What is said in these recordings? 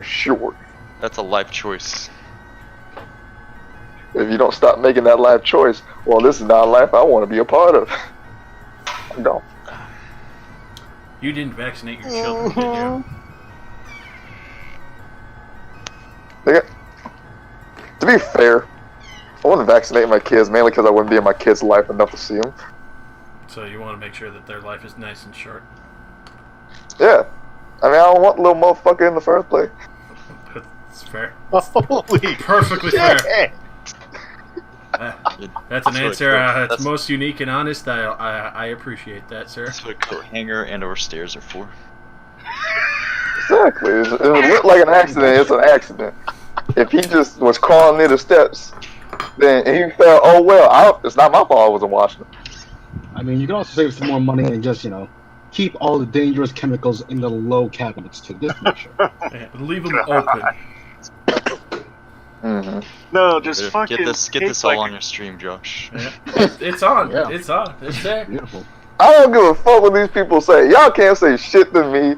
short. That's a life choice. If you don't stop making that life choice, well, this is not a life I want to be a part of. No. You didn't vaccinate your children, did you? To be fair, I wouldn't vaccinate my kids mainly because I wouldn't be in my kids' life enough to see them. So you want to make sure that their life is nice and short. Yeah. I mean, I don't want the little motherfucker in the first place. That's fair. Holy Perfectly shit. fair. That's an answer that's that's most unique and honest. I appreciate that, sir. That's what a coat hanger and or stairs are for. Exactly. It would look like an accident. It's an accident. If he just was crawling near the steps, then he fell. Oh well, it's not my fault. I wasn't watching him. I mean, you can also save some more money and just, keep all the dangerous chemicals in the low cabinets too. Just make sure. Yeah, leave them open. Mm-hmm. No, just fucking get this all on your stream, Josh. Yeah. It's on. Yeah. It's on. It's there. Beautiful. I don't give a fuck what these people say. Y'all can't say shit to me.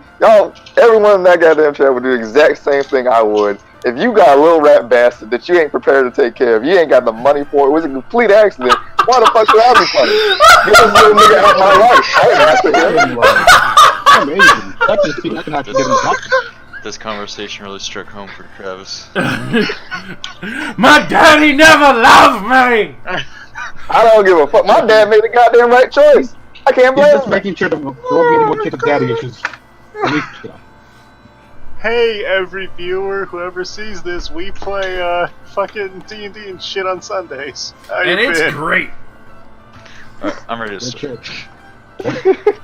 Everyone in that goddamn chat would do the exact same thing I would. If you got a little rat bastard that you ain't prepared to take care of, you ain't got the money for it, it was a complete accident, why the fuck should I be punished? Get this little nigga out of my life. I ain't asking him. Amazing. That just means I can have to get him doctor. This conversation really struck home for Travis. My daddy never loved me. I don't give a fuck. My dad made the goddamn right choice. I can't He's blame just him. making sure there won't be any more kids with daddy issues. At least, Hey, every viewer, whoever sees this, we play fucking D&D and shit on Sundays. How you And it's been? great. Alright, I'm ready to Good start. shit.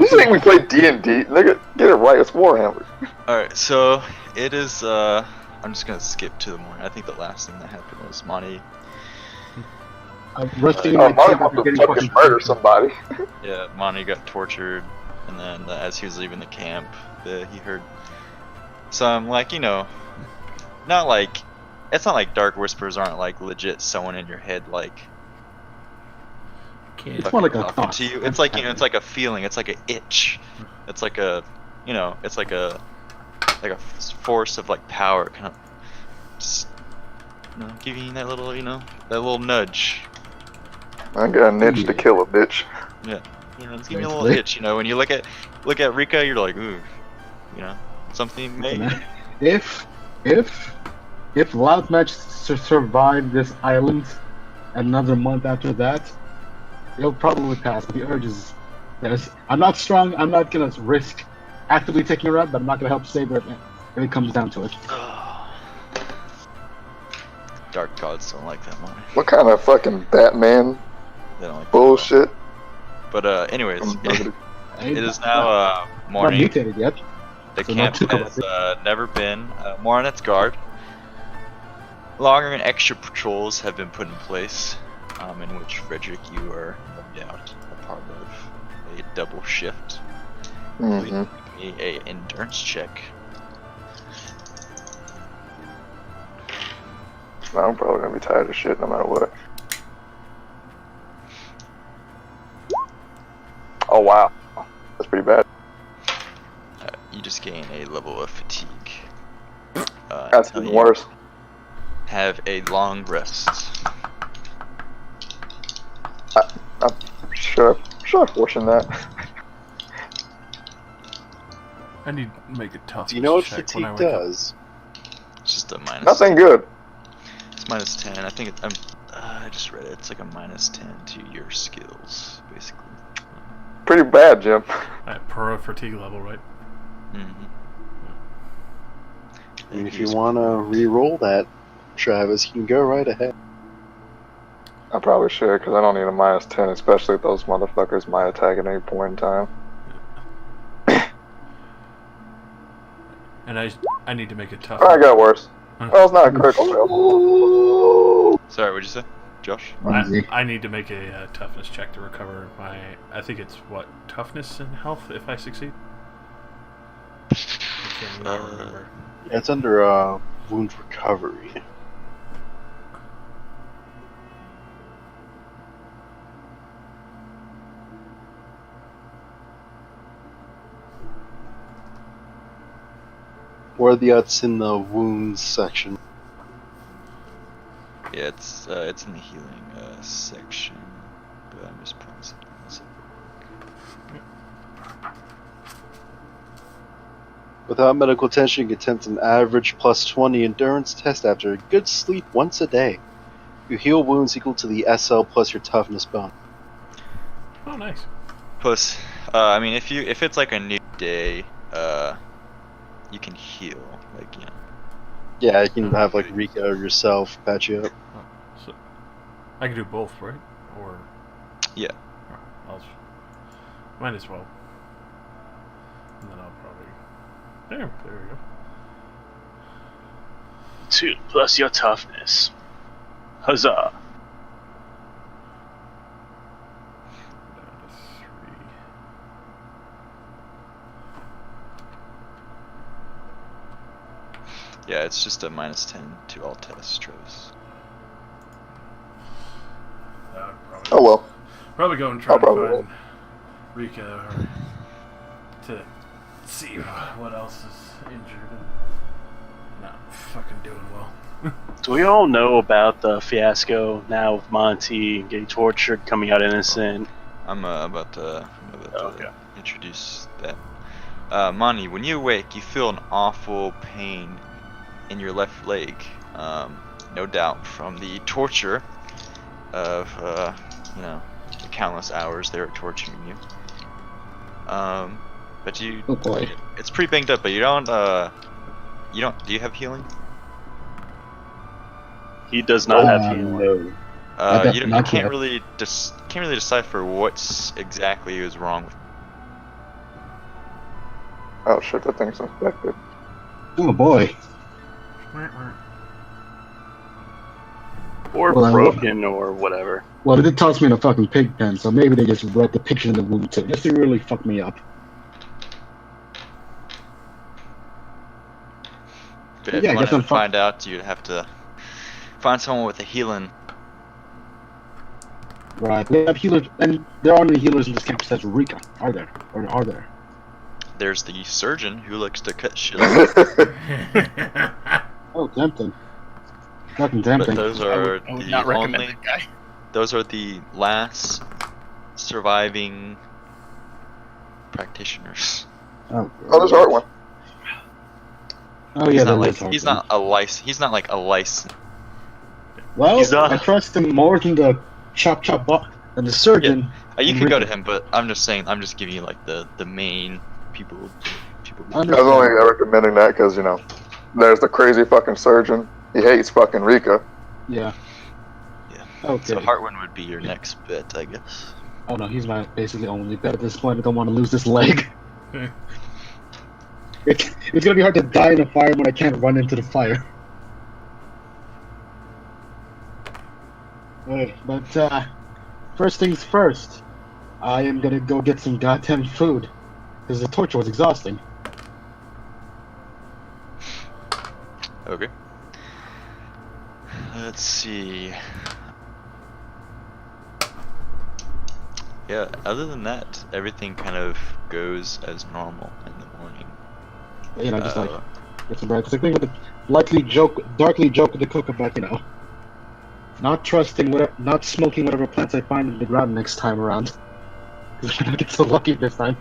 You think we play D&D? Nigga, get it right. It's Warhammer. Alright, so it is, I'm just gonna skip to the morning. I think the last thing that happened was Monty. I'm rushing Oh, my Monty table wants for to getting fucking fucking murder somebody. Yeah, Monty got tortured, and then as he was leaving the camp, he heard some, like, not like, it's not like dark whispers aren't like legit someone in your head, like, It's more like a talking thought. to you. It's like, it's like a feeling, it's like an itch. It's like a, it's like a force of like power, kind of, just, giving you that little, that little nudge. I got an itch to kill a bitch. Yeah, it's giving you a little itch. When you look at Rika, you're like, ooh, something may. If Loudmatch survived this island another month after that, it'll probably pass. The urges. I'm not strong. I'm not gonna risk actively taking her out, but I'm not gonna help save her if it comes down to it. Dark gods don't like that money. What kind of fucking Batman They don't like bullshit? But anyways, it is now Not morning. mutated yet. The so camp not too has never been more on its guard. Longer and extra patrols have been put in place, in which Frederick, you are no doubt a part of a double shift. Mm-hmm. Give me a endurance check. I'm probably gonna be tired of shit no matter what. Oh wow, that's pretty bad. You just gain a level of fatigue. That's until even you worse. Have a long rest. I'm sure fortune that. I need to make a tough. Do you know what check when I fatigue wake up. does? It's just a minus. Nothing good. It's minus 10. I think I just read it. It's like a minus 10 to your skills, basically. Pretty bad, Jim. At per fatigue level, right? Mm-hmm. I mean, if you want to re-roll that, Travis, you can go right ahead. I probably should, because I don't need a minus 10, especially if those motherfuckers might attack at any point in time. And I need to make a tough. I got worse. Well, it's not a critical fail. Sorry, what'd you say, Josh? I need to make a toughness check to recover my. I think it's toughness and health if I succeed. I can't even remember. Yeah, it's under wound recovery. Or that's in the wounds section. Yeah, it's in the healing section, but I'm just pausing. Without medical attention, you can attempt an average plus 20 endurance test after a good sleep once a day. You heal wounds equal to the SL plus your toughness bonus. Oh, nice. Plus, I mean, if it's like a new day, you can heal, like, you know. Yeah, you can have like Rika or yourself patch you up. Oh, so I can do both, right? Or Yeah. Might as well. And then I'll probably. There we go. 2 plus your toughness. Huzzah! Down to 3. Yeah, it's just a -10 to all tests, Travis. Oh well. Probably go and try to probably find Rika or to see what else is injured and not fucking doing well. Do we all know about the fiasco now with Monty getting tortured, coming out innocent? I'm about to Okay. introduce that. Monty, when you awake, you feel an awful pain in your left leg. No doubt from the torture of, you know, the countless hours they were torturing you. But you, Oh boy. it's pretty banged up, but you don't, do you have healing? He does not have healing. No. You not can't yet. really decipher what's exactly was wrong with. Oh shit, that thing's infected. Oh boy. Or Well, broken or whatever. Well, they did toss me in a fucking pig pen, so maybe they just read the picture in the wound too, just to really fuck me up. But if Yeah, I you guess wanted I'm to find out, you'd have to find someone with a healing. Right. They have healers, and there aren't any healers in this camp besides Rika, are there? Or are there? There's the surgeon who likes to cut shit off. Oh, tempting. Fucking But tempting. those I are would the not recommend only. that guy. Those are the last surviving practitioners. Oh, Oh, there's art one. Oh yeah, He's not there like is hard he's one. not a license. He's not like a license. Well, He's not- I trust him more than the chop than the surgeon. You and could go to Rika. him, but I'm just saying. I'm just giving you like the main people. I was only recommending that because, you know, there's the crazy fucking surgeon. He hates fucking Rika. Yeah. Yeah. Okay. So Hartwin would be your next bet, I guess. Oh no, he's my basically only bet at this point. I don't want to lose this leg. It's gonna be hard to die in a fire when I can't run into the fire. Alright, but first things first, I am gonna go get some goddamn food. Because the torture was exhausting. Okay. Let's see. Yeah, other than that, everything kind of goes as normal in the morning. You know, just like get some breakfast. I think with the darkly joke with the cook about, you know, not smoking whatever plants I find in the ground next time around. Because I don't get so lucky this time.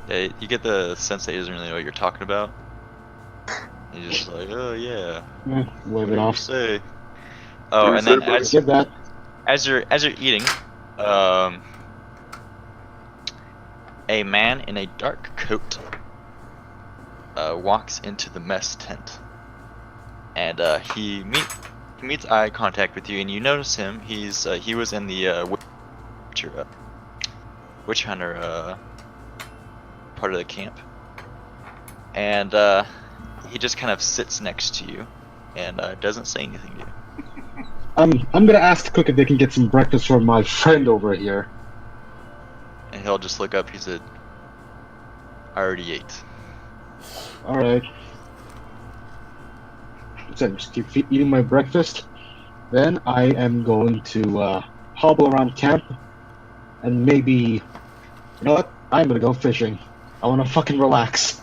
Yeah, you get the sense that he doesn't really know what you're talking about. He's just like, oh yeah, Wave what it do you off. say? Oh, and then as Get that. you're eating, a man in a dark coat walks into the mess tent, and he meets eye contact with you, and you notice him. He was in the witch hunter part of the camp, and he just kind of sits next to you and doesn't say anything to you. I'm gonna ask the cook if they can get some breakfast for my friend over here. And he'll just look up. He said, "I already ate." Alright. So just keep eating my breakfast. Then I am going to hobble around camp and maybe, you know what? I'm gonna go fishing. I wanna fucking relax.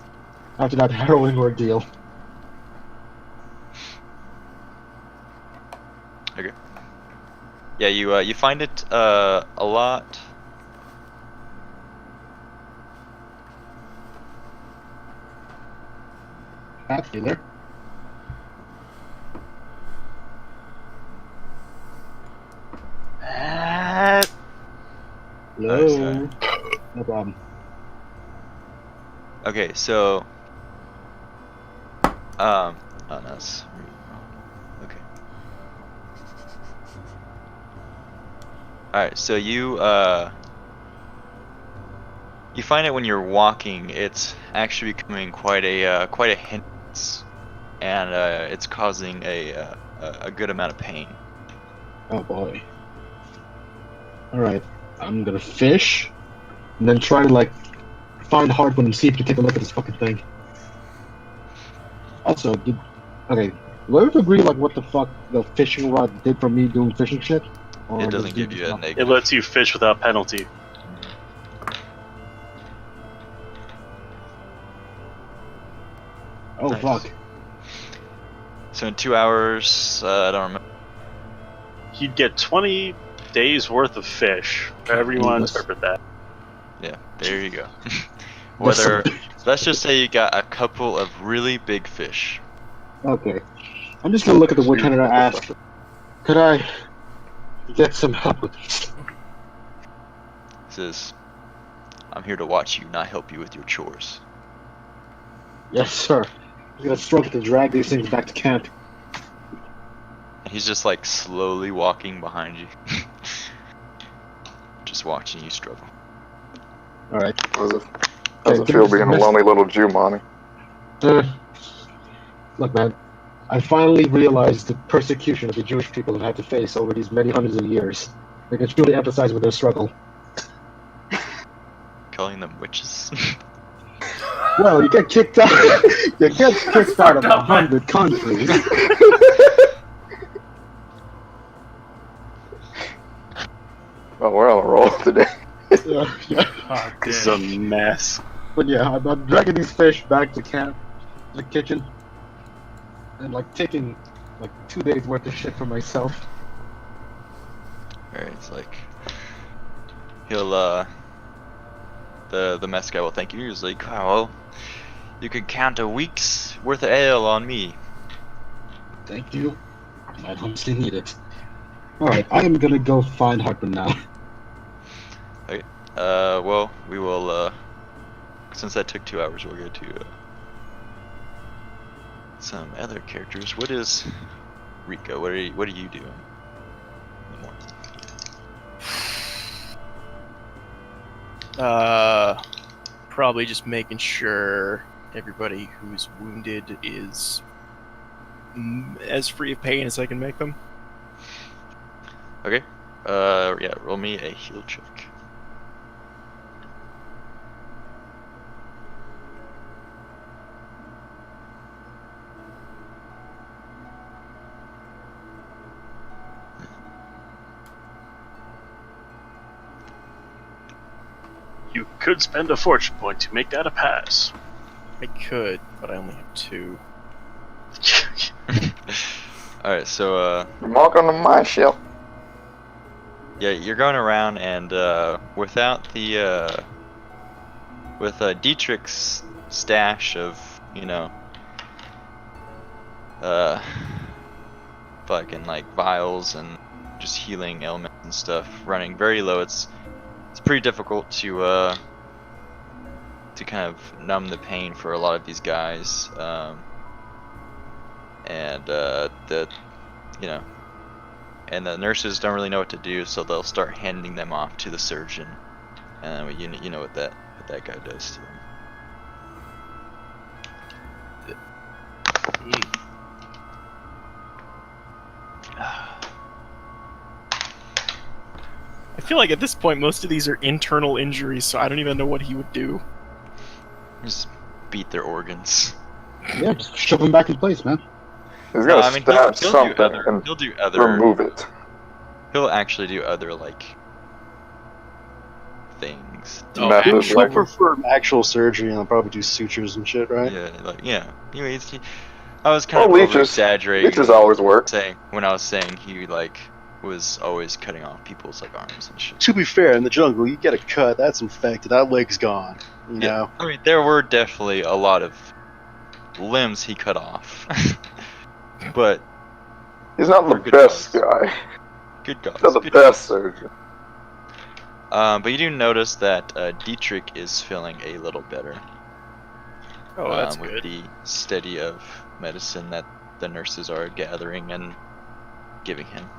after that harrowing ordeal. Okay. Yeah, you find it a lot. Pat, you there? That Hello. sorry. No problem. Okay, so oh no, that's okay. All right, so you find it when you're walking, it's actually becoming quite a hindrance, and it's causing a good amount of pain. Oh boy. Alright, I'm gonna fish, and then try to, like, find Hardwood and see if you can take a look at this fucking thing. Also, okay, do I ever agree, like, what the fuck the fishing rod did for me doing fishing shit? Or It does doesn't give you a it negative. lets you fish without penalty. Oh, Nice. fuck. So in 2 hours, I don't remember. You'd get 20 days worth of fish. However you want to Jesus. interpret that. Yeah, there you go. Whether let's just say you got a couple of really big fish. Okay. I'm just gonna look at the woodcutter and ask, could I get some help with this? Says, I'm here to watch you, not help you with your chores. Yes, sir. I'm gonna struggle to drag these things back to camp. And he's just like slowly walking behind you. Just watching you struggle. Alright. How's it feel being a lonely little Jew, Monty? Look, man. I finally realized the persecution that the Jewish people have had to face over these many hundreds of years. I can truly empathize with their struggle. Calling them witches. Well, you get kicked out. You get kicked out of 100 countries. Oh, we're on a roll today. Yeah. Oh, This is a damn. mess. But yeah, I'm dragging these fish back to camp, to the kitchen, and like taking like 2 days worth of shit for myself. Alright, it's like he'll the mess guy will thank you. He's like, oh, well, you can count a week's worth of ale on me. Thank you. I honestly need it. Alright, I am gonna go find Hartman now. Well, we will since that took 2 hours, we'll go to some other characters. What is Rico? What are you doing in the morning? Probably just making sure everybody who's wounded is as free of pain as I can make them. Okay. Yeah, roll me a heal check. You could spend a fortune point to make that a pass. I could, but I only have 2. Alright, so Welcome to my ship. yeah, you're going around and without the with Dietrich's stash of, you know, fucking like vials and just healing elements and stuff running very low, it's pretty difficult to kind of numb the pain for a lot of these guys, and the you know, and the nurses don't really know what to do, so they'll start handing them off to the surgeon, and you know what that guy does to them. I feel like at this point most of these are internal injuries, so I don't even know what he would do. Just beat their organs. Yeah, just shove them back in place, man. He's gonna I mean, stab he'll something he'll do and other. remove it. He'll actually do other like things. things. Oh, Method, actual- like, She'll prefer actual surgery and they'll probably do sutures and shit, right? Yeah, like yeah. Anyways, I was kind of leeches. over exaggerating. Leeches always work. When I was saying he like was always cutting off people's like arms and shit. To be fair, in the jungle, you get a cut, that's infected, that leg's gone. You Yeah. know? I mean, there were definitely a lot of limbs he cut off, but He's not the For good best cause. guy. good God. He's not the best surgeon. But you do notice that Dietrich is feeling a little better. Oh, that's with good. the steady of medicine that the nurses are gathering and giving him.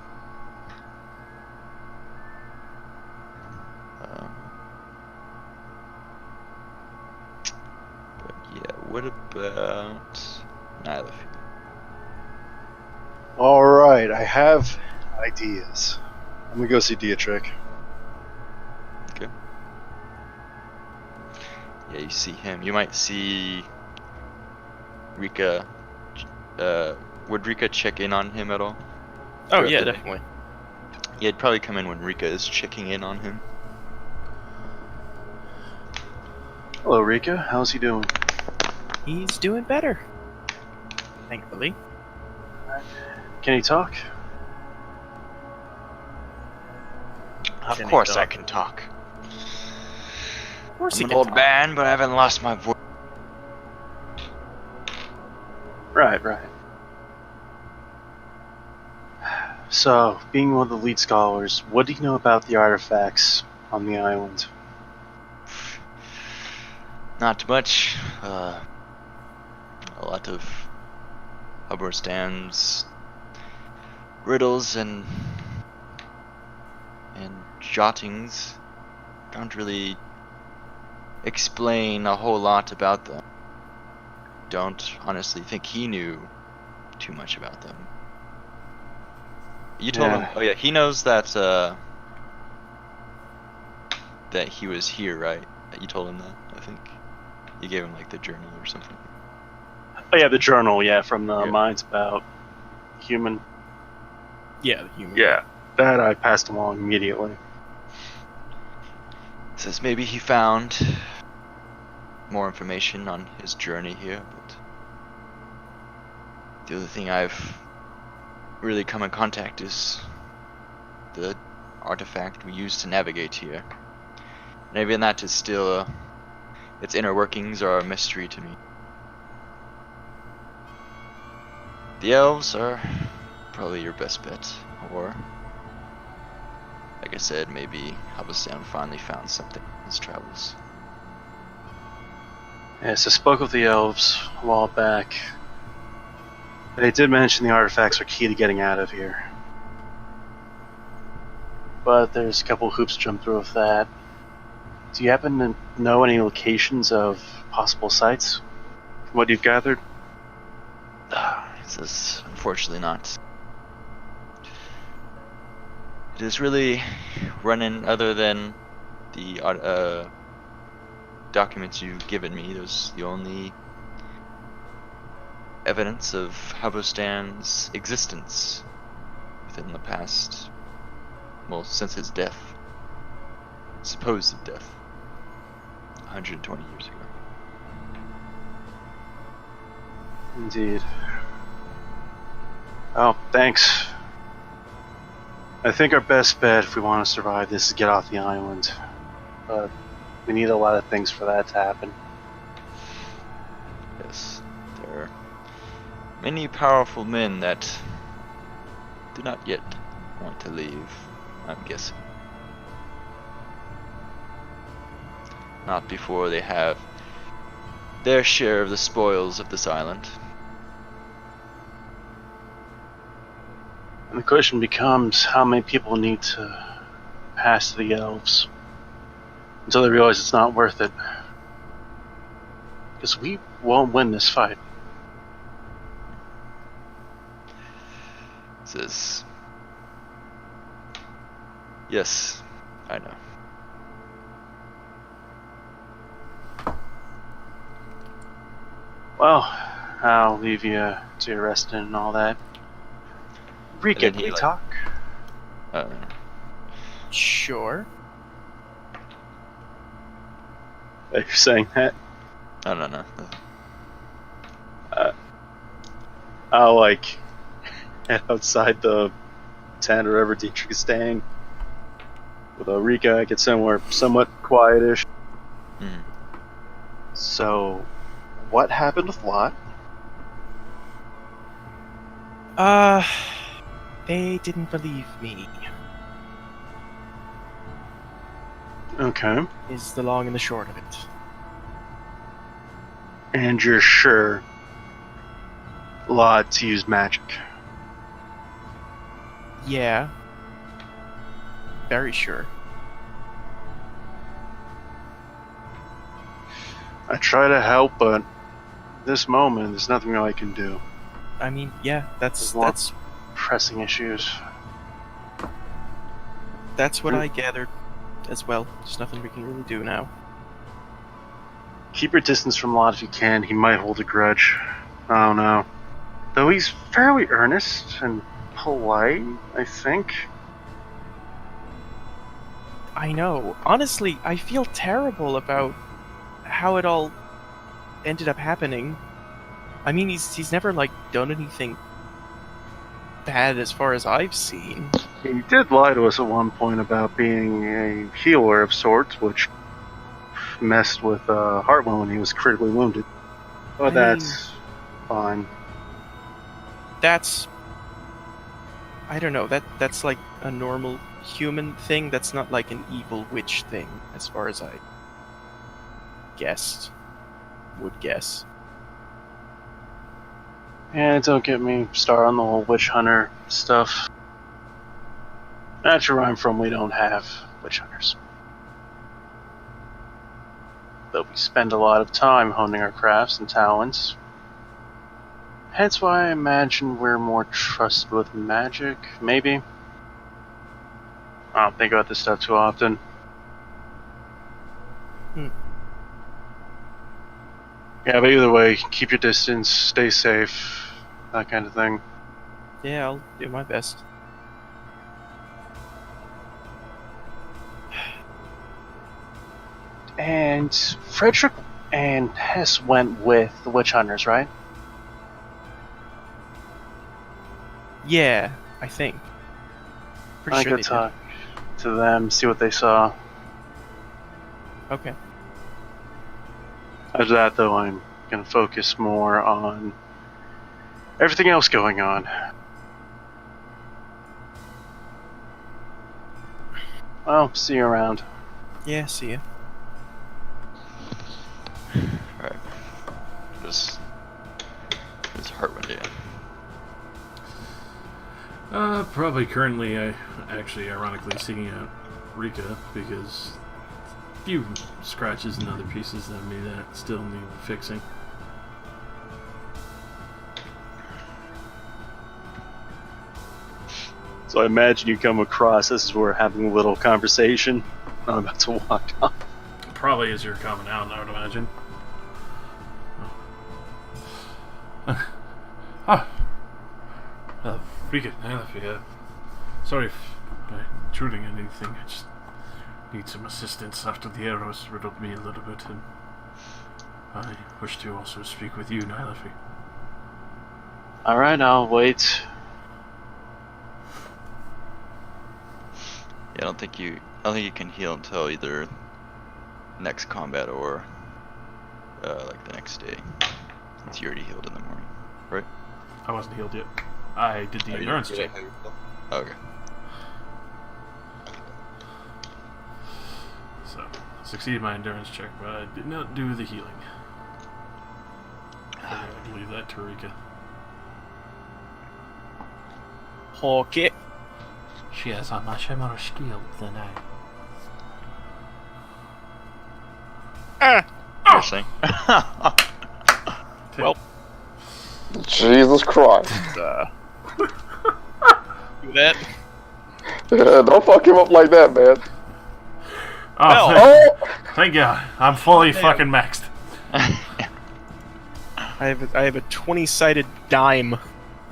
But yeah, what about neither? Alright, I have ideas. I'm gonna go see Dietrich. Okay. Yeah, you see him. You might see Rika. Would Rika check in on him at all? Oh Sure. yeah, definitely. Yeah, it'd probably come in when Rika is checking in on him. Hello, Rika. How's he doing? He's doing better. Thankfully. Can he talk? Of Can he course I talk? can talk. Of course I'm he an can old talk. man, but I haven't lost my voice. Right. So, being one of the lead scholars, what do you know about the artifacts on the island? Not much. A lot of stands, riddles, and jottings. Don't really explain a whole lot about them. Don't honestly think he knew too much about them. You told him. Oh yeah, he knows that that he was here, right? You told him that. I think you gave him like the journal or something. Oh yeah, the journal, yeah, from the Yeah. Minds About Human. Yeah, the human. Yeah, that I passed along immediately. Says maybe he found more information on his journey here, but the other thing I've really come in contact is the artifact we use to navigate here. And even that is still, its inner workings are a mystery to me. The elves are probably your best bet, or like I said, maybe Halberstam finally found something in his travels. Yes, I spoke with the elves a while back. They did mention the artifacts are key to getting out of here. But there's a couple hoops to jump through with that. Do you happen to know any locations of possible sites? From what you've gathered? This is unfortunately not. It is really running other than the documents you've given me. Those the only evidence of Halberstan's existence within the past, well, since his death, supposed death, 120 years ago. Indeed. Oh, thanks. I think our best bet if we want to survive this is get off the island. But we need a lot of things for that to happen. Yes, there are many powerful men that do not yet want to leave, I'm guessing. Not before they have their share of the spoils of this island. And the question becomes how many people need to pass to the elves until they realize it's not worth it. Because we won't win this fight. Says, yes, I know. Well, I'll leave you to your resting and all that. Rika, then can he, we like- talk? Sure. that you're saying that. No. I'll like head outside the tent or wherever Dietrich is staying with Rika, get somewhere somewhat quietish. Mm. So, what happened with Lot? They didn't believe me, Okay. is the long and the short of it. And you're sure Lot used magic? Yeah. Very sure. I try to help, but this moment, there's nothing I can do. I mean, yeah, that's There's more pressing issues. what I gathered as well. There's nothing we can really do now. Keep your distance from Lot if you can. He might hold a grudge. I don't know. Though he's fairly earnest and polite, I think. I know. Honestly, I feel terrible about how it all ended up happening. I mean, he's never like done anything bad as far as I've seen. He did lie to us at one point about being a healer of sorts, which messed with Hartwell when he was critically wounded. But that's fine. That's... I don't know, that's like a normal human thing. That's not like an evil witch thing, as far as I would guess. And don't get me started on the whole witch hunter stuff. That's where I'm from, we don't have witch hunters. Though we spend a lot of time honing our crafts and talents. Hence why I imagine we're more trusted with magic, maybe? I don't think about this stuff too often. Yeah, but either way, keep your distance, stay safe, that kind of thing. Yeah, I'll do my best. And Frederick and Hess went with the witch hunters, right? Yeah, I think. Pretty I sure could they did. talk to them, see what they saw. Okay. After that, though, I'm going to focus more on everything else going on. Well, see you around. Yeah, see ya. Alright. This Heartwind, yeah. Probably currently, actually, ironically, seeking out Rika because a few scratches and other pieces that me that still need fixing. So I imagine you come across as we're having a little conversation. I'm about to walk off. Probably as you're coming out, I would imagine. Rika, sorry if I'm intruding on anything. I just need some assistance after the arrows riddled me a little bit, and I wish to also speak with you, Nylafi. Alright, I'll wait. Yeah, I don't think you can heal until either next combat or like the next day. Since you already healed in the morning, right? I wasn't healed yet. I did the endurance check. Okay. So, succeeded my endurance check, but I did not do the healing. I'd leave that to Rika. Okay. She has a much more skill than I. Interesting. Well, Jesus Christ. do that. Yeah, don't fuck him up like that, man. Oh, Well. thank God. I'm fully fucking maxed. I have a 20-sided dime,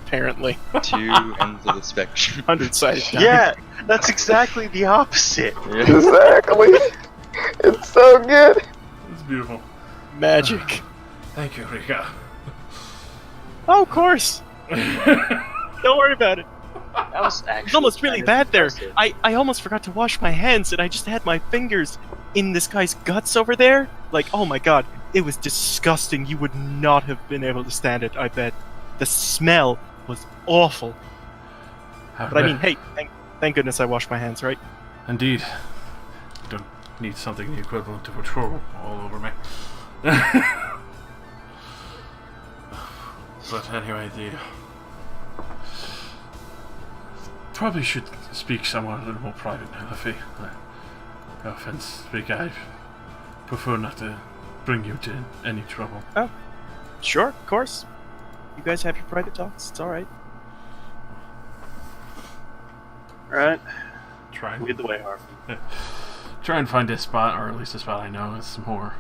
apparently. 2 ends of the spectrum. 100-sided dime. Yeah, that's exactly the opposite. Exactly. It's so good. It's beautiful. Magic. Thank you, Rika. Oh, of course. Don't worry about it. That was actually It's almost really kind of bad there. impressive. I almost forgot to wash my hands, and I just had my fingers in this guy's guts over there. Like, oh my god, it was disgusting. You would not have been able to stand it, I bet. The smell was awful. But I mean, hey, thank goodness I washed my hands, right? Indeed. Don't need something the equivalent of a troll all over me. But anyway, probably should speak somewhere a little more private now, Effie. No offense, Rick, I prefer not to bring you to any trouble. Oh, sure, of course. You guys have your private talks. It's all right. Right. Try Lead the way, Harvey. Try and find a spot, or at least a spot I know is more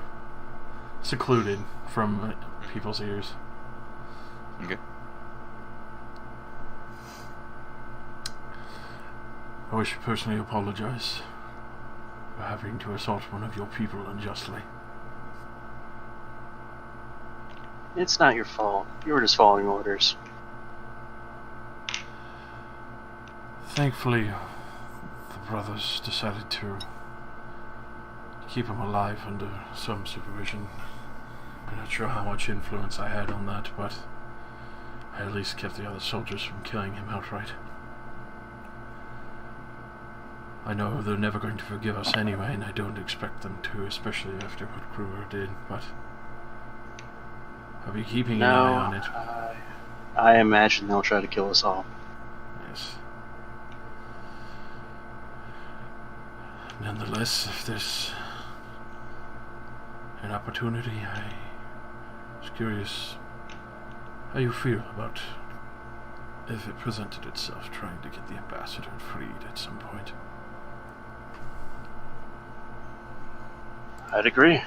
secluded from people's ears. Okay. I wish to personally apologize for having to assault one of your people unjustly. It's not your fault. You were just following orders. Thankfully, the brothers decided to keep him alive under some supervision. I'm not sure how much influence I had on that, but I at least kept the other soldiers from killing him outright. I know they're never going to forgive us anyway, and I don't expect them to, especially after what Kruger did, but I'll be keeping an eye on it. I imagine they'll try to kill us all. Yes. Nonetheless, if there's an opportunity, I was curious how you feel about if it presented itself trying to get the ambassador freed at some point. I'd agree.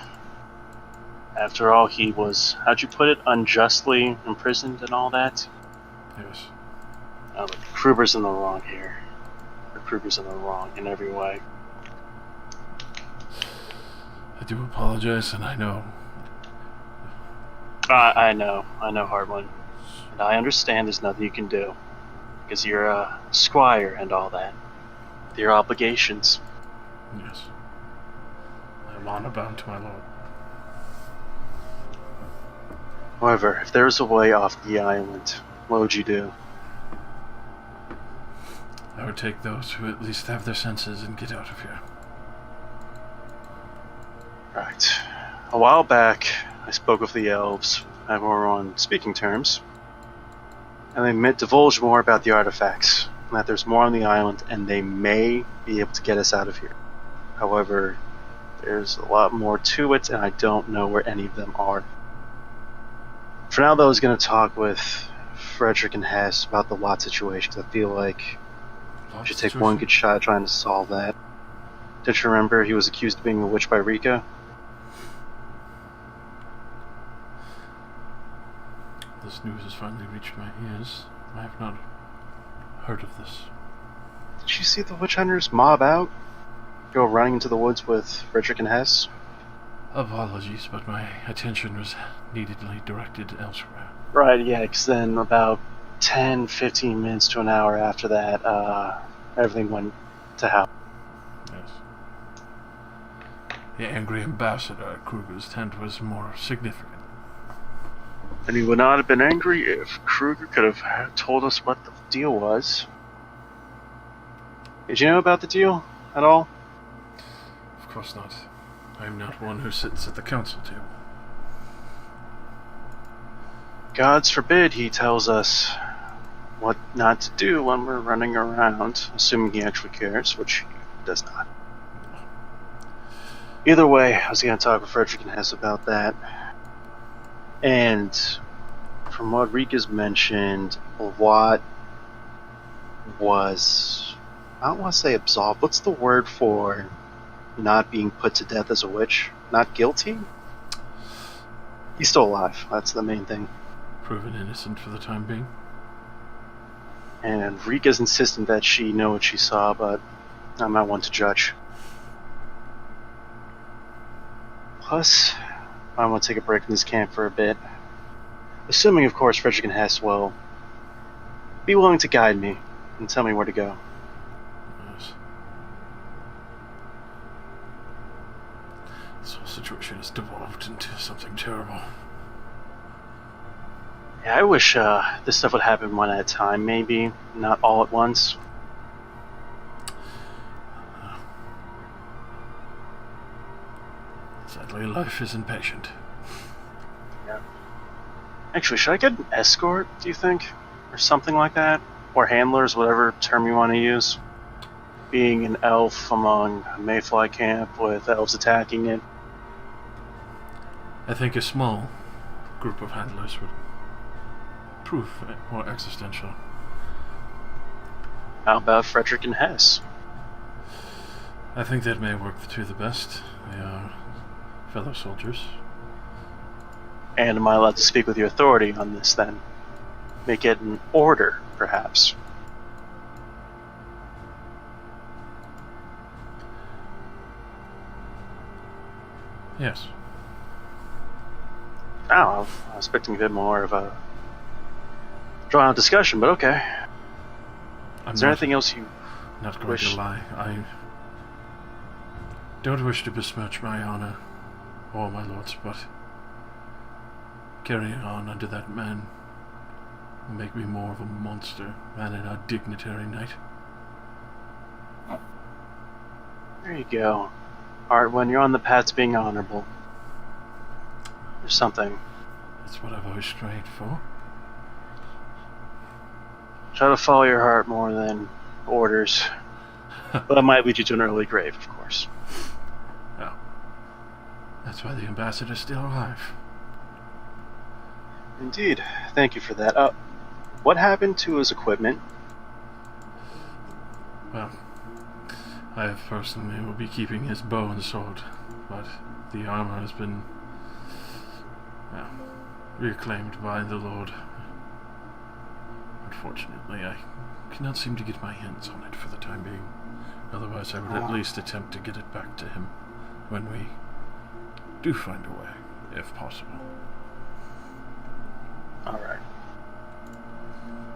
After all, he was, how'd you put it, unjustly imprisoned and all that? Yes. But Kruger's in the wrong here. Kruger's in the wrong in every way. I do apologize, and I know. I know, Hardman. And I understand there's nothing you can do. Because you're a squire and all that. Your obligations. Yes. I'm honor bound to my lord. However, if there was a way off the island, what would you do? I would take those who at least have their senses and get out of here. Right. A while back, I spoke with the elves, and we were on speaking terms. And they divulged more about the artifacts, and that there's more on the island, and they may be able to get us out of here. However, there's a lot more to it, and I don't know where any of them are. For now, though, I was going to talk with Frederick and Hess about the lot situation, because I feel like we should take one good shot at trying to solve that. Don't you remember he was accused of being bewitched by Rika? This news has finally reached my ears. I have not heard of this. Did you see the witch hunters mob out? Go running into the woods with Frederick and Hess? Apologies, but my attention was neededly directed elsewhere. Right, yeah, because then about 10, 15 minutes to an hour after that, everything went to hell. Yes. The angry ambassador at Kruger's tent was more significant. And he would not have been angry if Kruger could have told us what the deal was. Did you know about the deal at all? Of course not. I am not one who sits at the council table. Gods forbid he tells us what not to do when we're running around, assuming he actually cares, which he does not. Either way, I was going to talk with Frederick and Hess about that. And from what Rika's mentioned, Watt was, I don't want to say absolved, what's the word for not being put to death as a witch? Not guilty? He's still alive, that's the main thing. Proven innocent for the time being. And Rika's insistent that she know what she saw, but I'm not one to judge. Plus, I want to take a break from this camp for a bit. Assuming, of course, Frederick and Hess will be willing to guide me and tell me where to go. Yes. This whole situation has devolved into something terrible. Yeah, I wish this stuff would happen one at a time, maybe, not all at once. Sadly, life is impatient. Yeah. Actually, should I get an escort, do you think? Or something like that? Or handlers, whatever term you want to use. Being an elf among a mayfly camp with elves attacking it. I think a small group of handlers would prove more existential. How about Frederick and Hess? I think that may work to the best. They are fellow soldiers. And am I allowed to speak with your authority on this, then? Make it an order, perhaps. Yes. Oh, I was expecting a bit more of a drawn-out discussion, but okay. Is there anything else you Not going wish? to lie. I don't wish to besmirch my honor or my lord's, but carrying on under that man will make me more of a monster than a dignitary knight. There you go. Alright, when you're on the path to being honorable, there's something. That's what I've always strived for. Try to follow your heart more than orders. But it might lead you to an early grave, of course. Well, that's why the ambassador's still alive. Indeed. Thank you for that. What happened to his equipment? Well, I personally will be keeping his bow and sword, but the armor has been, well, reclaimed by the Lord. Unfortunately, I cannot seem to get my hands on it for the time being. Otherwise, I would at least attempt to get it back to him when we do find a way, if possible. Alright.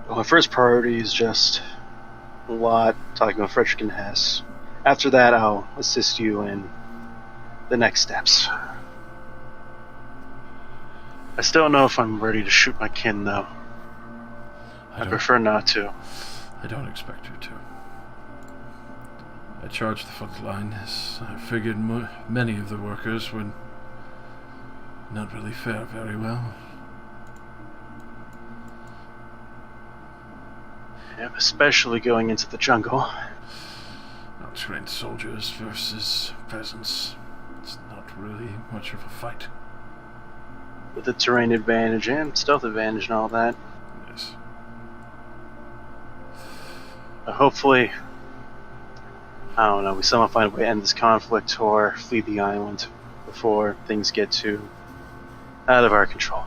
Well, my first priority is just a lot talking with Frederick and Hess. After that, I'll assist you in the next steps. I still don't know if I'm ready to shoot my kin, though. I prefer not to. I don't expect you to. I charged the front line as I figured many of the workers would not really fare very well. Yep, especially going into the jungle. Trained soldiers versus peasants. It's not really much of a fight. With the terrain advantage and stealth advantage and all that. Yes. Hopefully, I don't know, we somehow find a way to end this conflict or flee the island before things get too out of our control.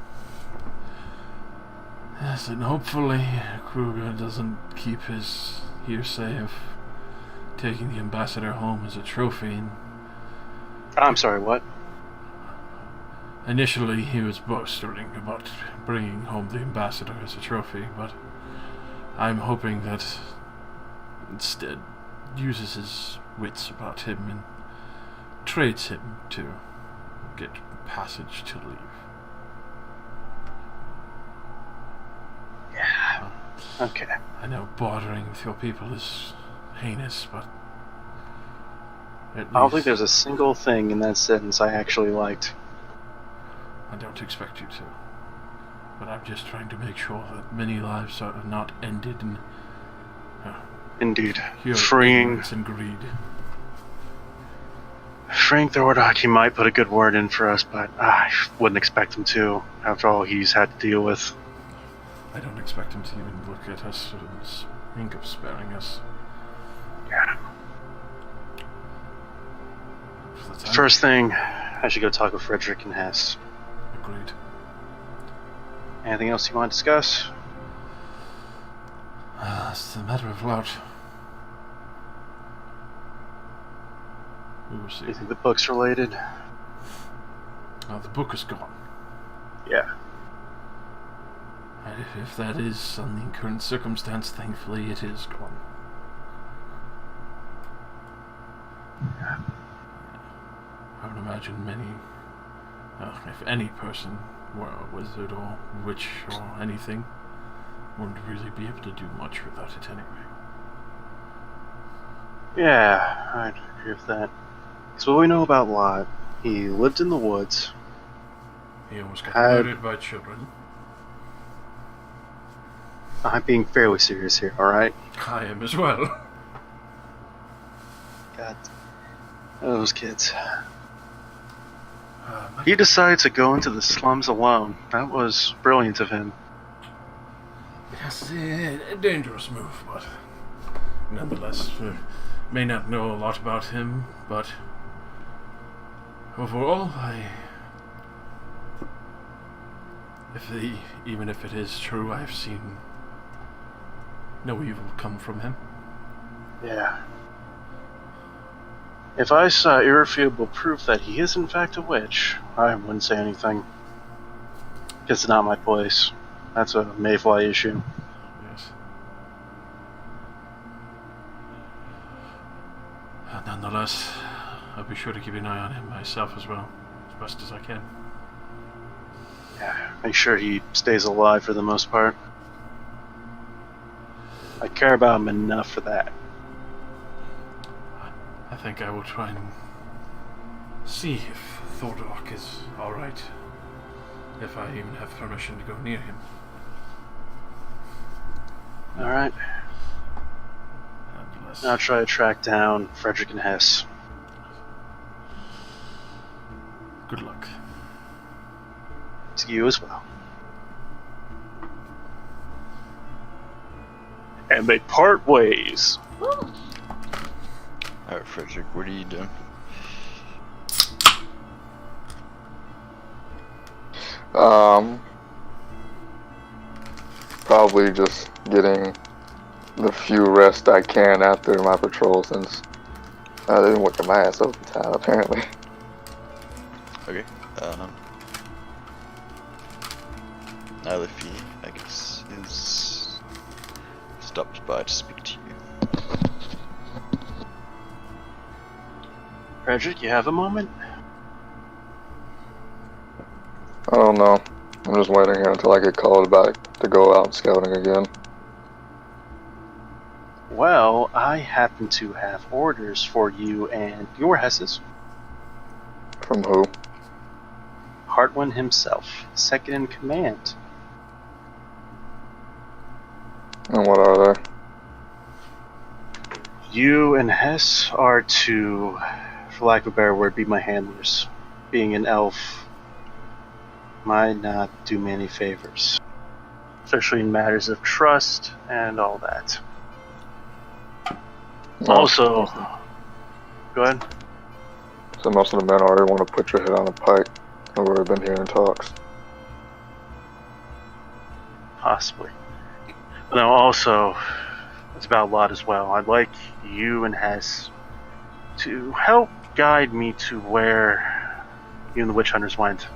Yes, and hopefully Kruger doesn't keep his hearsay of taking the ambassador home as a trophy. I'm sorry, what? Initially, he was boasting about bringing home the ambassador as a trophy, but I'm hoping that instead uses his wits about him and trades him to get passage to leave. Yeah. Okay. I know bartering with your people is heinous, but at I don't think least there's a single thing in that sentence I actually liked. I don't expect you to. But I'm just trying to make sure that many lives are not ended in Indeed. your Freeing ignorance and greed. Thordock, he might put a good word in for us, but I wouldn't expect him to, after all he's had to deal with. I don't expect him to even look at us or think of sparing us. Yeah. For the time First thing, I should go talk with Frederick and Hess. agreed. Anything else you want to discuss? It's a matter of lot. We will see. Do you think the book's related? The book is gone. Yeah. And if that is on the current circumstance, thankfully it is gone. I would imagine many, if any person were a wizard or witch or anything, wouldn't really be able to do much without it anyway. Yeah, I'd agree with that. Because what we know about Lot, he lived in the woods. He almost got murdered by children. I'm being fairly serious here, alright? I am as well. God. Those kids. He decided to go into the slums alone. That was brilliant of him. Yes, a dangerous move, but nonetheless, may not know a lot about him, but overall, even if it is true, I've seen no evil come from him. Yeah. If I saw irrefutable proof that he is in fact a witch, I wouldn't say anything. It's not my place. That's a Mayfly issue. Yes. Nonetheless, I'll be sure to keep an eye on him myself as well, as best as I can. Yeah, make sure he stays alive for the most part. I care about him enough for that. I think I will try and see if Thordok is alright. If I even have permission to go near him. Alright. Nonetheless. Now try to track down Frederick and Hess. Good luck. To you as well. And they part ways. Alright, Frederick, what are you doing? Probably just getting the few rest I can after my patrol, since I didn't work my ass overtime apparently. Okay. Alifi, I guess, is stopped by to speak to you. Frederick, you have a moment? I don't know. I'm just waiting here until I get called back to go out scouting again. Well, I happen to have orders for you and your Hesses. From who? Hartwin himself, second in command. And what are they? You and Hess are to, for lack of a better word, be my handlers. Being an elf might not do me any favors, especially in matters of trust and all that. No. Also, go ahead. So most of the men already want to put your head on a pike, and we've been hearing talks. Possibly. No, also, it's about Lot as well. I'd like you and Hess to help guide me to where you and the witch hunters went.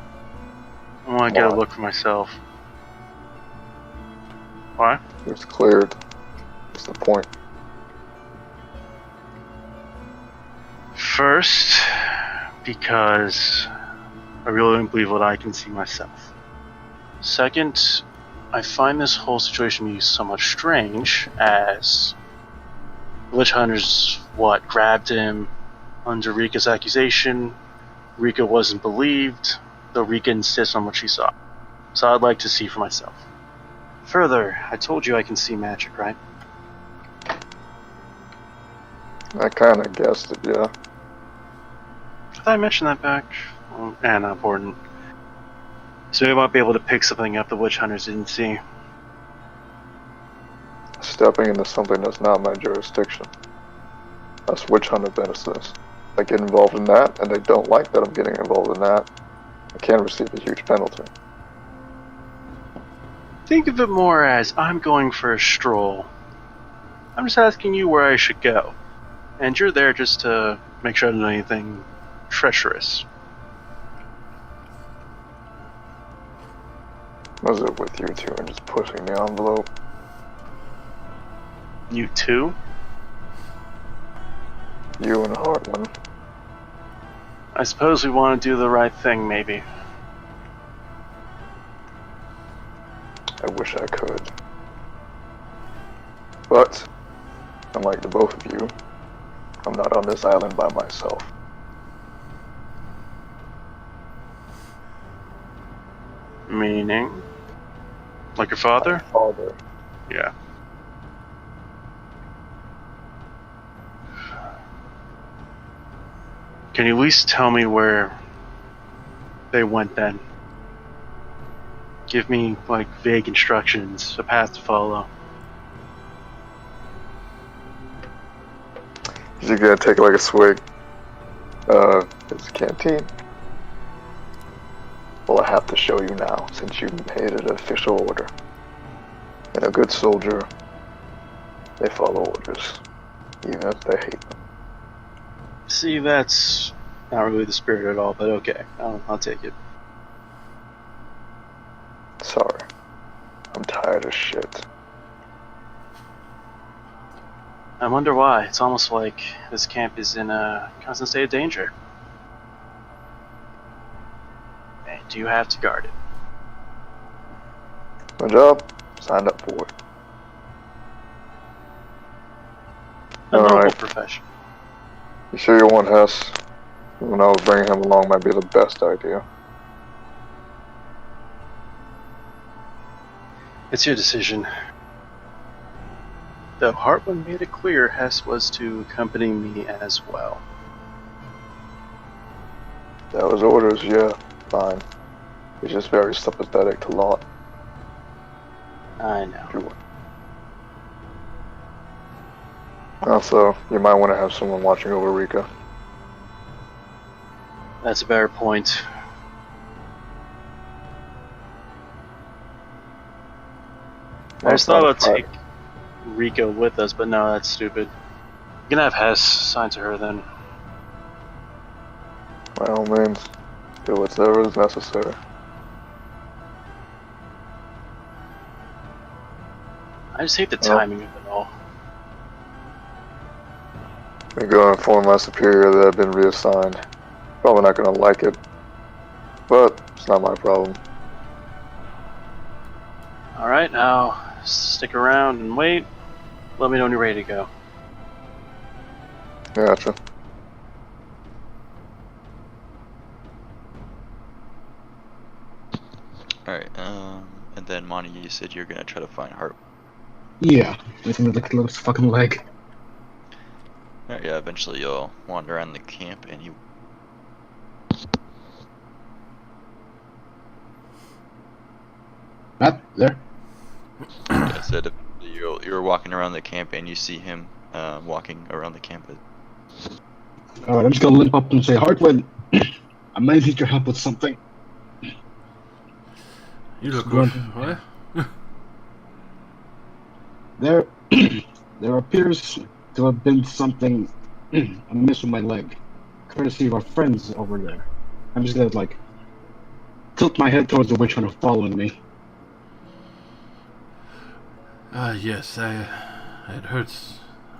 I want to get a look for myself. Why? It's cleared. What's the point? First, because I really don't believe what I can see myself. Second, I find this whole situation to be somewhat strange, as witch hunters, grabbed him under Rika's accusation. Rika wasn't believed, though Rika insists on what she saw. So I'd like to see for myself. Further, I told you I can see magic, right? I kind of guessed it, yeah. Did I mention that back? Not important. So we might be able to pick something up the witch hunters didn't see. Stepping into something that's not my jurisdiction. That's witch hunter business. I get involved in that, and they don't like that I'm getting involved in that. I can receive a huge penalty. Think of it more as I'm going for a stroll. I'm just asking you where I should go. And you're there just to make sure I don't do anything treacherous. Was it with you two and just pushing the envelope? You too? You and Hartman. I suppose we want to do the right thing, maybe. I wish I could. But, unlike the both of you, I'm not on this island by myself. Meaning? Like your father? My father. Yeah. Can you at least tell me where they went then? Give me, like, vague instructions, a path to follow. You're gonna take like a swig. It's a canteen. Well, I have to show you now, since you made it an official order. And a good soldier, they follow orders, even if they hate them. See, that's not really the spirit at all, but okay, I'll take it. Sorry. I'm tired of shit. I wonder why. It's almost like this camp is in a constant state of danger. And do you have to guard it? My job, signed up for it. A noble Alright. profession. You sure you want Hess? When I was bringing him along might be the best idea. It's your decision. Though Hartman made it clear Hess was to accompany me as well. That was orders, yeah, fine. He's just very sympathetic to Lot. I know. Also, you might want to have someone watching over Rika. That's a better point. I just thought about take Rika with us, but no, that's stupid. You can have Hess signed to her then. By all means, do whatever is necessary. I just hate the timing of it all. I'm going to inform my superior that I've been reassigned. Probably not going to like it, but it's not my problem. Alright, now stick around and wait. Let me know when you're ready to go. Gotcha. Alright, and then Monty, you said you're gonna try to find Hart. Yeah, it's gonna look at his fucking leg. Alright, yeah, eventually you'll wander around the camp and you... Matt, there? I said you're walking around the camp and you see him walking around the camp. Alright, I'm just gonna limp up and say, Hartman, I might need your help with something. You look Go on. good. What? There appears to have been something amiss with my leg, courtesy of our friends over there. I'm just gonna, like, tilt my head towards the witch hunter following me. Yes, I had heard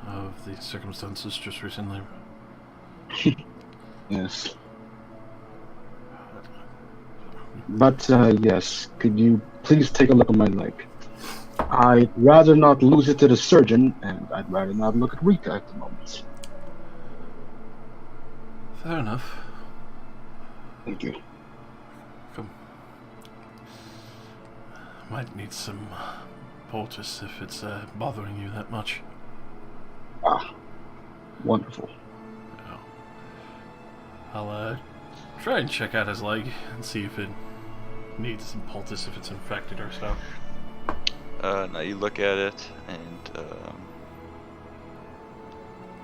of the circumstances just recently. Yes. But, yes, could you please take a look at my leg? I'd rather not lose it to the surgeon, and I'd rather not look at Rika at the moment. Fair enough. Thank you. Come. Might need some poultice if it's bothering you that much. Ah, wonderful. Oh. I'll try and check out his leg and see if it needs some poultice, if it's infected or stuff. Now you look at it and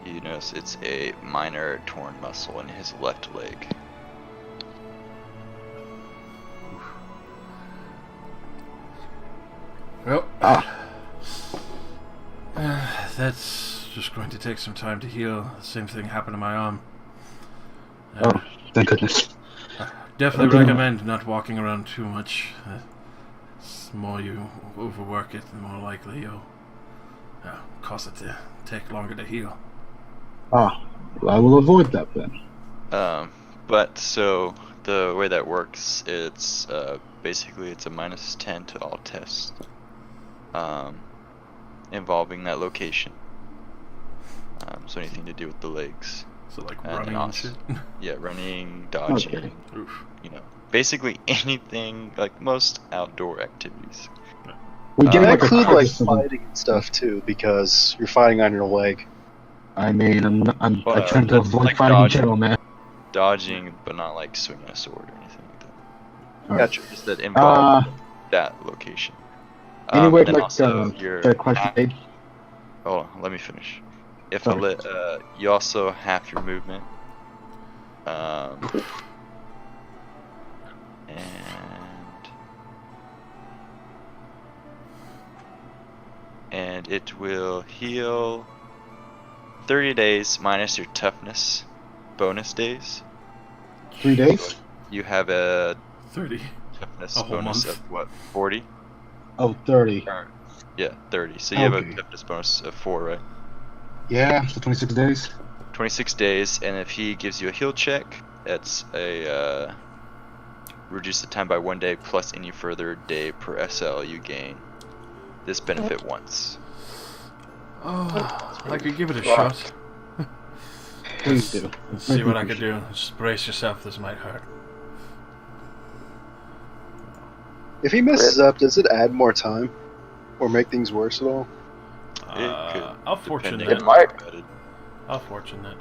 you notice it's a minor torn muscle in his left leg. Well, that's just going to take some time to heal. The same thing happened to my arm. Thank goodness. Definitely Okay. recommend not walking around too much. The more you overwork it, the more likely you'll cause it to take longer to heal. Ah, well, I will avoid that then. But so the way that works, it's basically it's a -10 to all tests involving that location. So anything to do with the legs. So like And running and also- shit. Yeah, running, dodging, Okay. Oof. you know, basically anything, like most outdoor activities. We Uh, get That like a include like carcass of them. fighting and stuff too, because you're fighting on your leg. I mean, I Well, tend to that's avoid like fighting in dodging. general, man. Dodging, but not like swinging a sword or anything like that. Alright. Gotcha. Just that involve Uh, that location. anyway, And then like, also your fair question. half- hold on, let me finish. If Sorry. you also half your movement. And it will heal 30 days minus your toughness bonus days. 3 days? You have a 30. toughness A whole bonus month. of what, 40? Oh, 30. Yeah, 30. So you have Okay. a toughness bonus of 4, right? Yeah, so 26 days. 26 days, and if he gives you a heal check, that's a reduce the time by 1 day plus any further day per SL you gain. This benefit once. Oh, I could give it a Fuck. shot. Please do. Let's see what I could do. Just brace yourself, this might hurt. If he messes up, does it add more time? Or make things worse at all? I'll fortune depending that. It might. on it. I'll fortune that.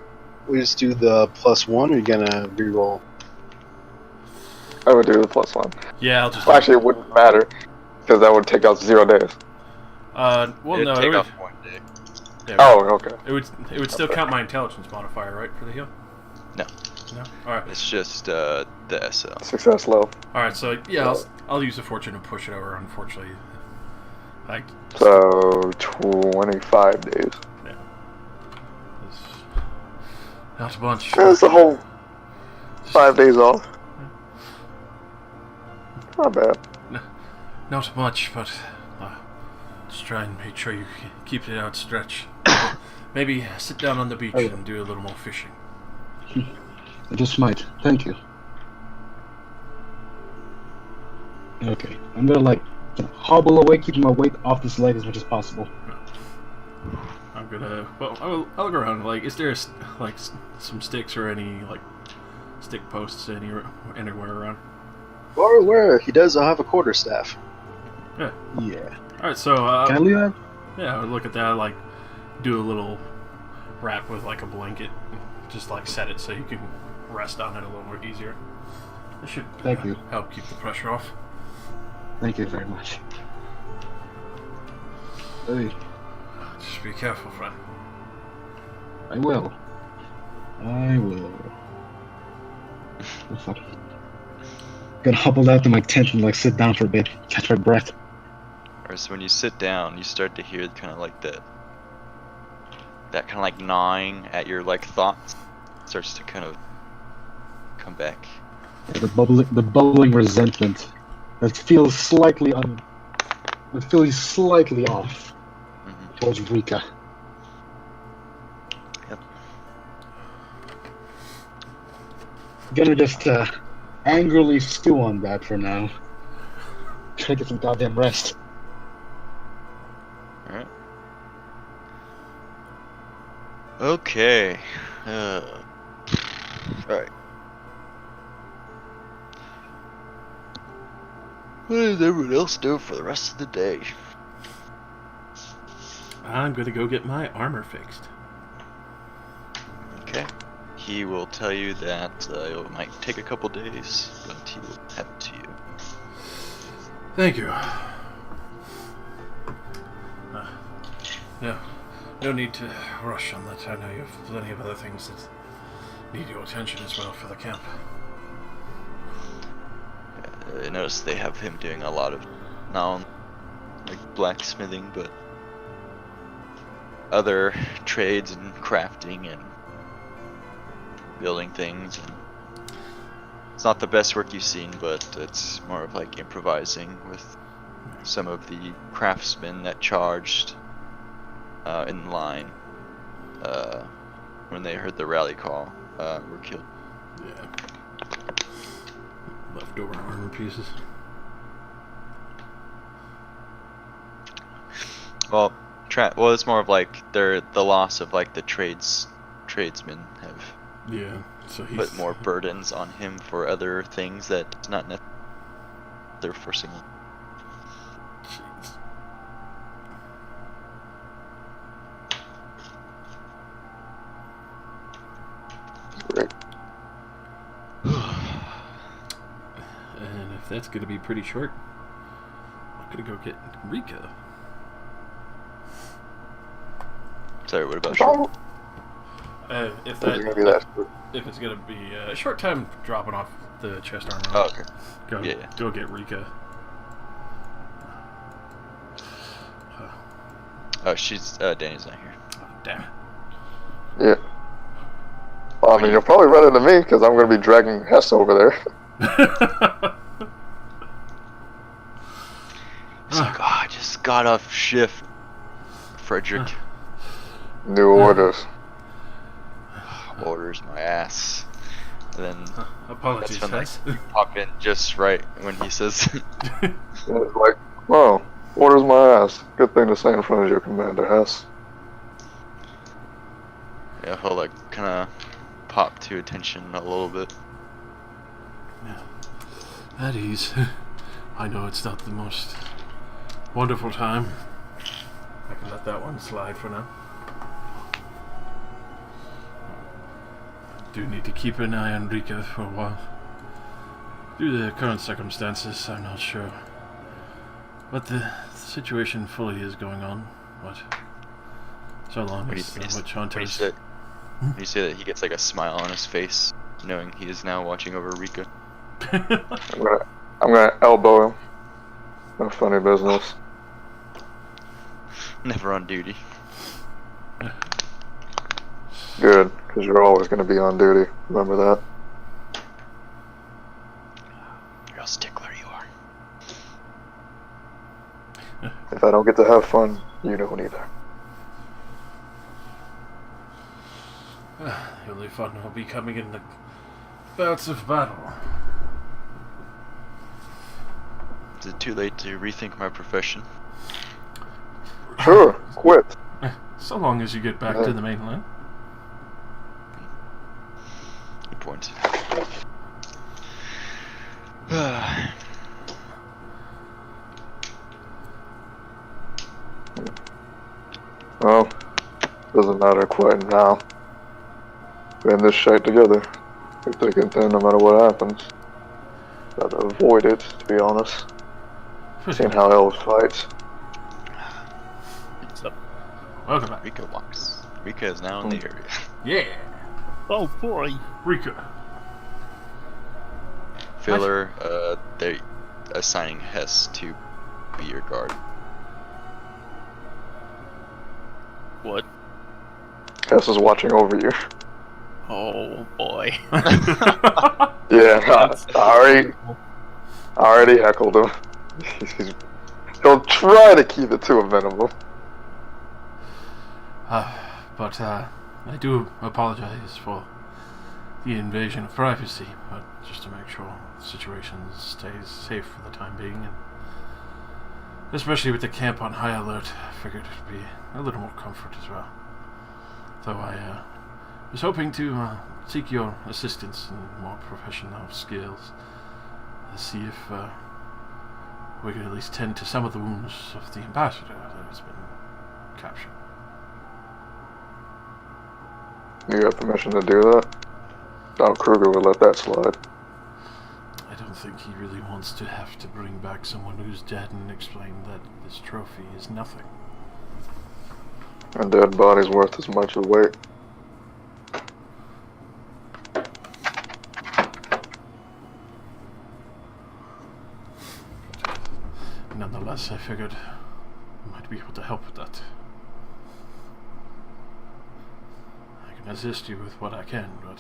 We just do the +1, or are you gonna reroll? I would do the +1. Yeah, I'll just. Well, actually, it wouldn't matter because that would take out 0 days. Well, It'd no, it take would. off 1 day. Yeah, Oh, okay. It would still count my intelligence modifier, right, for the heal? No. No. All right. It's just the SL. Success low. All right. So yeah, I'll use the fortune to push it over. Unfortunately, like So 25 days. it's not a bunch. That's a whole 5 days off. Not bad. Not much, but just try and make sure you keep it outstretched. Maybe sit down on the beach Oh. and do a little more fishing. I just might. Thank you. Okay, I'm gonna like hobble away, keeping my weight off this leg as much as possible. I'm gonna. Well, I'll go around. Like, is there like some sticks or any like stick posts anywhere around? Or where? He does have a quarterstaff. Yeah. All right. So Can I leave that? yeah, I would look at that. Like, do a little wrap with like a blanket. Just like set it so you can rest on it a little more easier. It should Thank you. help keep the pressure off. Thank you very much. Hey, Just be careful, friend. I will. I will. Oh, fuck. Gonna hobble out to my tent and like sit down for a bit, catch my breath. Or so when you sit down, you start to hear kind of like that kind of like gnawing at your like thoughts starts to kind of come back. The bubbling resentment that feels slightly off Mhm. towards Rika. Yep. Gonna just angrily stew on that for now. Try to get some goddamn rest. All right. Okay. All right. What is everyone else doing for the rest of the day? I'm gonna go get my armor fixed. Okay. He will tell you that it might take a couple days, but he will have it to you. Thank you. No need to rush on that. I know you have plenty of other things that need your attention as well for the camp. I noticed they have him doing a lot of, not only like blacksmithing, but other trades and crafting and building things. And it's not the best work you've seen, but it's more of like improvising with some of the craftsmen that charged in line when they heard the rally call were killed. Yeah. Leftover armor pieces. Well, it's more of like the loss of like the tradesmen have Yeah. So he's put more burdens on him for other things that not necessarily they're forcing him. Jeez. Great. And if that's gonna be pretty short, I'm gonna go get Rika. Sorry, what about you? If It's gonna be that. if it's gonna be a short time dropping off the chest armor, Oh, okay. go get Rika. Oh, she's Danny's not here. Oh, damn it. Yeah. Well, I mean, you'll probably run into me because I'm gonna be dragging Hess over there. It's like, oh, I just got off shift, Frederick. New orders. Orders my ass. And then Apologies, that's when Hess. you pop in just right when he says, And it's like, oh, orders my ass. Good thing to say in front of your commander, Hess. yeah, he'll like kind of pop to attention a little bit. At ease. I know it's not the most wonderful time. I can let that one slide for now. Do need to keep an eye on Rika for a while. Due to the current circumstances, I'm not sure what the situation fully is going on, but so long When as the witch when you hunters... say, when you say that, he gets like a smile on his face, knowing he is now watching over Rika. I'm gonna elbow him. No funny business. Never on duty. Good, because you're always gonna be on duty. Remember that. Real stickler you are. If I don't get to have fun, you don't either. The only fun will be coming in the bouts of battle. Is it too late to rethink my profession? Sure, quit. So long as you get back to the mainland. Good point. Well, doesn't matter quite now. We're in this shite together. We take it then no matter what happens. Gotta avoid it, to be honest. Seeing how elves fight. Welcome back. Rika walks. Rika is now in the area. Yeah, Oh boy. Rika. Filler, they're assigning Hess to be your guard. What? Hess is watching over you. Oh boy. Yeah, I already heckled him. He'll try to keep it to a minimum. But I do apologize for the invasion of privacy, but just to make sure the situation stays safe for the time being, and especially with the camp on high alert, I figured it'd be a little more comfort as well. Though I was hoping to seek your assistance in more professional skills to see if we could at least tend to some of the wounds of the ambassador that has been captured. You got permission to do that? Doubt Kruger would let that slide. I don't think he really wants to have to bring back someone who's dead and explain that this trophy is nothing. A dead body's worth as much as weight. Nonetheless, I figured I might be able to help with that. I can assist you with what I can, but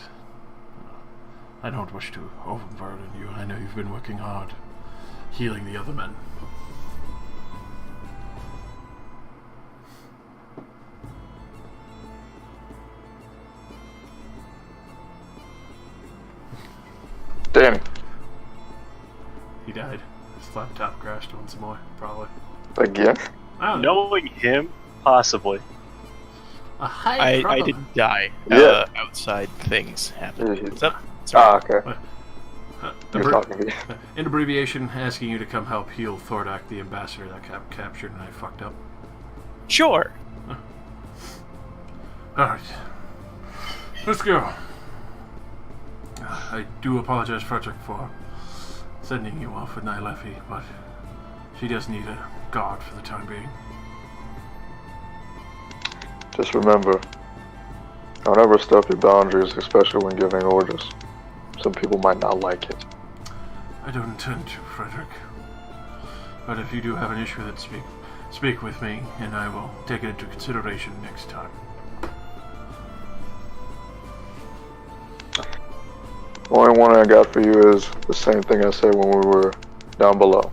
I don't wish to overburden you. I know you've been working hard, healing the other men. flat top crashed once more, probably. Again? I don't know. Knowing him, possibly. A high I probability. didn't die. Yeah. Outside things happened. Mhm. What's up? Sorry. Okay. You're talking to me. In abbreviation, asking you to come help heal Thordak, the ambassador that got captured and I fucked up. Sure. Alright. Let's go. I do apologize, Frederick, for sending you off with Nylefi, but she does need a guard for the time being. Just remember, don't ever step your boundaries, especially when giving orders. Some people might not like it. I don't intend to, Frederick. But if you do have an issue with it, speak with me, and I will take it into consideration next time. The only one I got for you is the same thing I said when we were down below.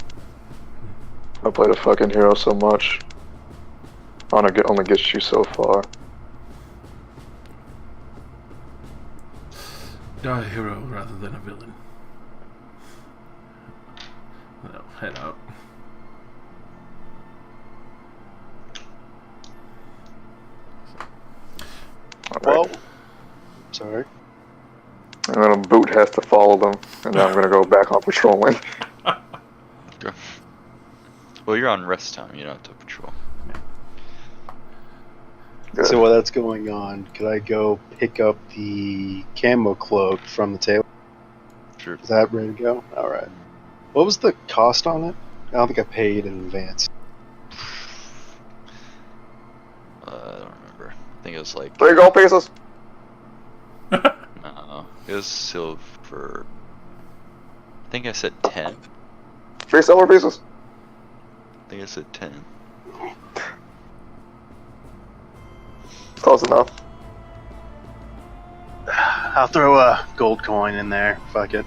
I played a fucking hero so much. Honor only gets you so far. Die a hero rather than a villain. Well, head out. Alright. Well, sorry. And then a boot has to follow them, and then I'm gonna go back on patrolling. Go. Well, you're on rest time. You don't have to patrol. Good. So while that's going on, could I go pick up the camo cloak from the table? Sure. Is that ready to go? Alright. What was the cost on it? I don't think I paid in advance. I don't remember. I think it was like. There you go, pieces. No, it was silver. I think I said 10. 3 silver pieces. I think I said 10. Close enough. I'll throw a gold coin in there. Fuck it.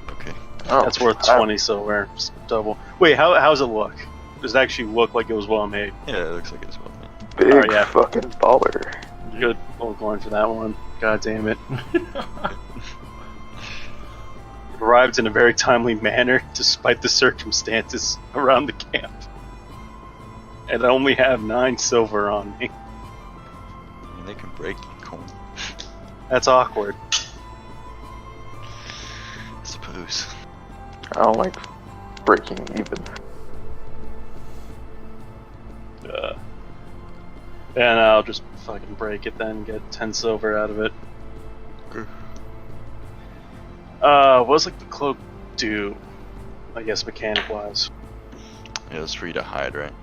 Okay. Oh, That's worth 20 silver. It's double. Wait, how's it look? Does it actually look like it was well made? Yeah, it looks like it's well made. Big Alright, yeah. fucking baller. Good gold coin for that one. God damn it. Arrived in a very timely manner, despite the circumstances around the camp. And I only have 9 silver on me. I mean, they can break coin, That's awkward. I suppose. I don't like breaking even. And I'll just fucking break it then, get 10 silver out of it. Okay. What does like the cloak do? I guess mechanic wise. It was free to hide, right?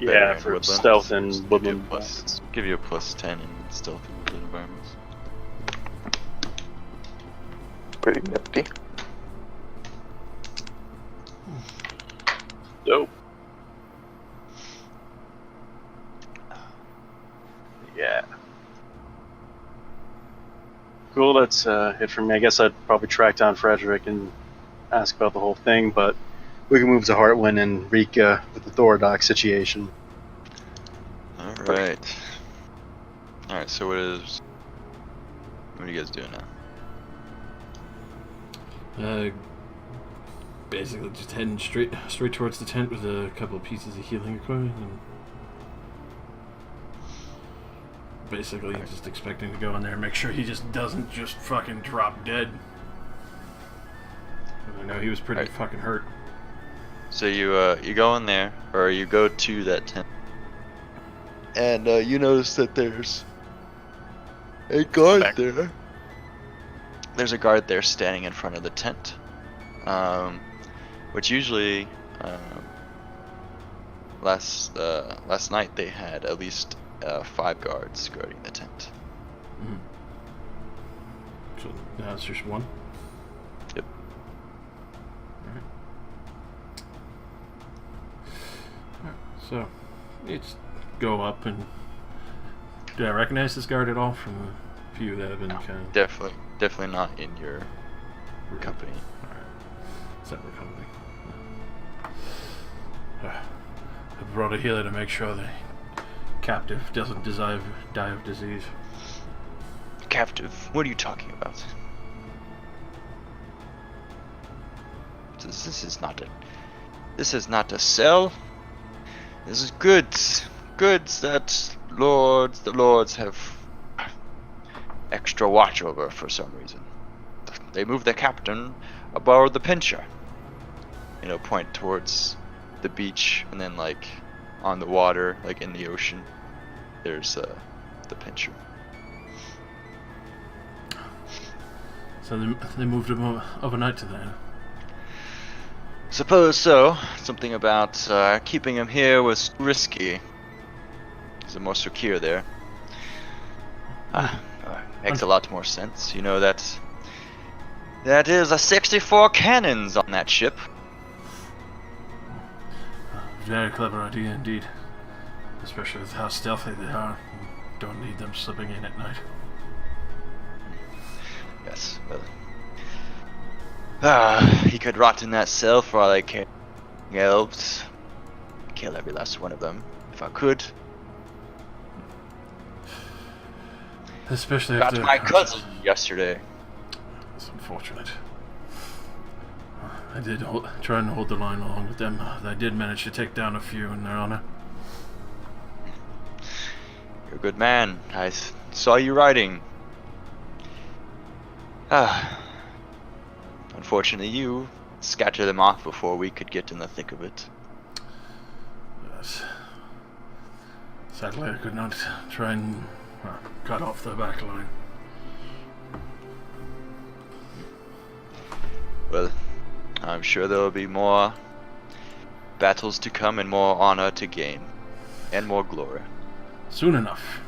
Yeah, Better in for woodland. stealth and Give you a woodland. plus- Give you a plus 10 in stealth and woodland environments. Pretty nifty. Dope. Yeah. Cool, that's it for me. I guess I'd probably track down Frederick and ask about the whole thing, but we can move to Heartwind and Rika with the Thordock situation. Alright. Alright, so what are you guys doing now? Basically just heading straight towards the tent with a couple of pieces of healing equipment and basically just expecting to go in there and make sure he just doesn't just fucking drop dead. I know he was pretty Right. fucking hurt. So you go in there, or you go to that tent, and you notice that there's a guard there. There's a guard there standing in front of the tent, which usually last night they had at least 5 guards guarding the tent. So now it's just one? Yep. Alright, so let's go up and do I recognize this guard at all from a few that have been kind of Definitely not in your company. Alright. Separate company. I brought a healer to make sure the captive doesn't die of disease. Captive? What are you talking about? This is not a. This is not a cell. This is goods. Goods that the lords have extra watch over for some reason. They moved the captain aboard the pincher. Point towards the beach, and then like on the water, like in the ocean, there's the pincher. So they moved him overnight to there. Suppose so. Something about keeping him here was risky. He's more secure there. Makes a lot more sense. That is a 64 cannons on that ship. Very clever idea indeed. Especially with how stealthy they are. Don't need them slipping in at night. Yes, well. He could rot in that cell for all I care. Helped. Kill every last one of them, if I could. Especially Got after my cousin yesterday. It's unfortunate. I did try and hold the line along with them. I did manage to take down a few in their honor. You're a good man. I saw you riding. Unfortunately, you scattered them off before we could get in the thick of it. Yes. Sadly, I could not try and cut off the back line. Well, I'm sure there will be more battles to come and more honor to gain. And more glory. Soon enough.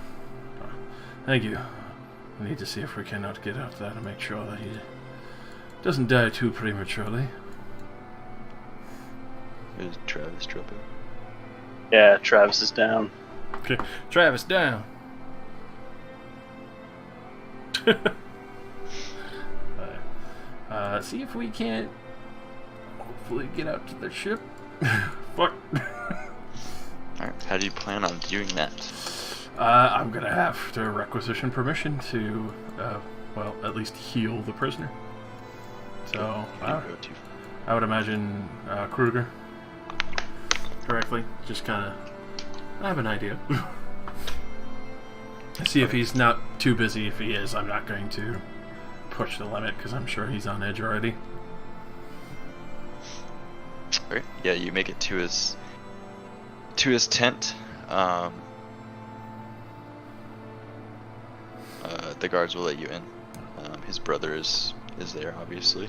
Thank you. We need to see if we cannot get out there to make sure that he doesn't die too prematurely. Is Travis tripping? Yeah, Travis is down. Okay, Travis down. See if we can't hopefully get out to the ship. Fuck. Alright, how do you plan on doing that? I'm gonna have to requisition permission to, well, at least heal the prisoner. So, I would imagine Kruger correctly. Just kind of, I have an idea. See if he's not too busy. If he is, I'm not going to push the limit because I'm sure he's on edge already. Alright, yeah, you make it to his tent. The guards will let you in. His brother is there, obviously.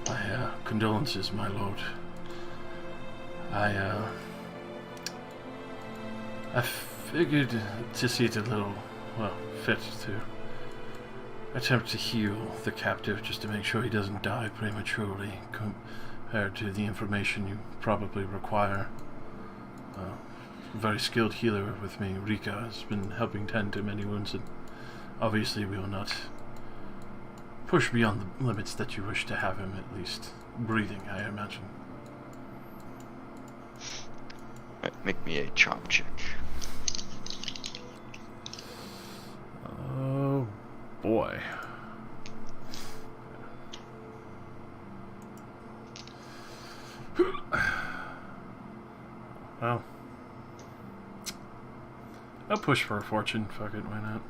My condolences, my lord. I figured to see it a little, well, fit to attempt to heal the captive just to make sure he doesn't die prematurely compared to the information you probably require. A very skilled healer with me, Rika, has been helping tend to many wounds, and obviously we will not push beyond the limits that you wish to have him at least breathing, I imagine. Make me a charm check. Oh boy. Well, I'll push for a fortune. Fuck it, why not?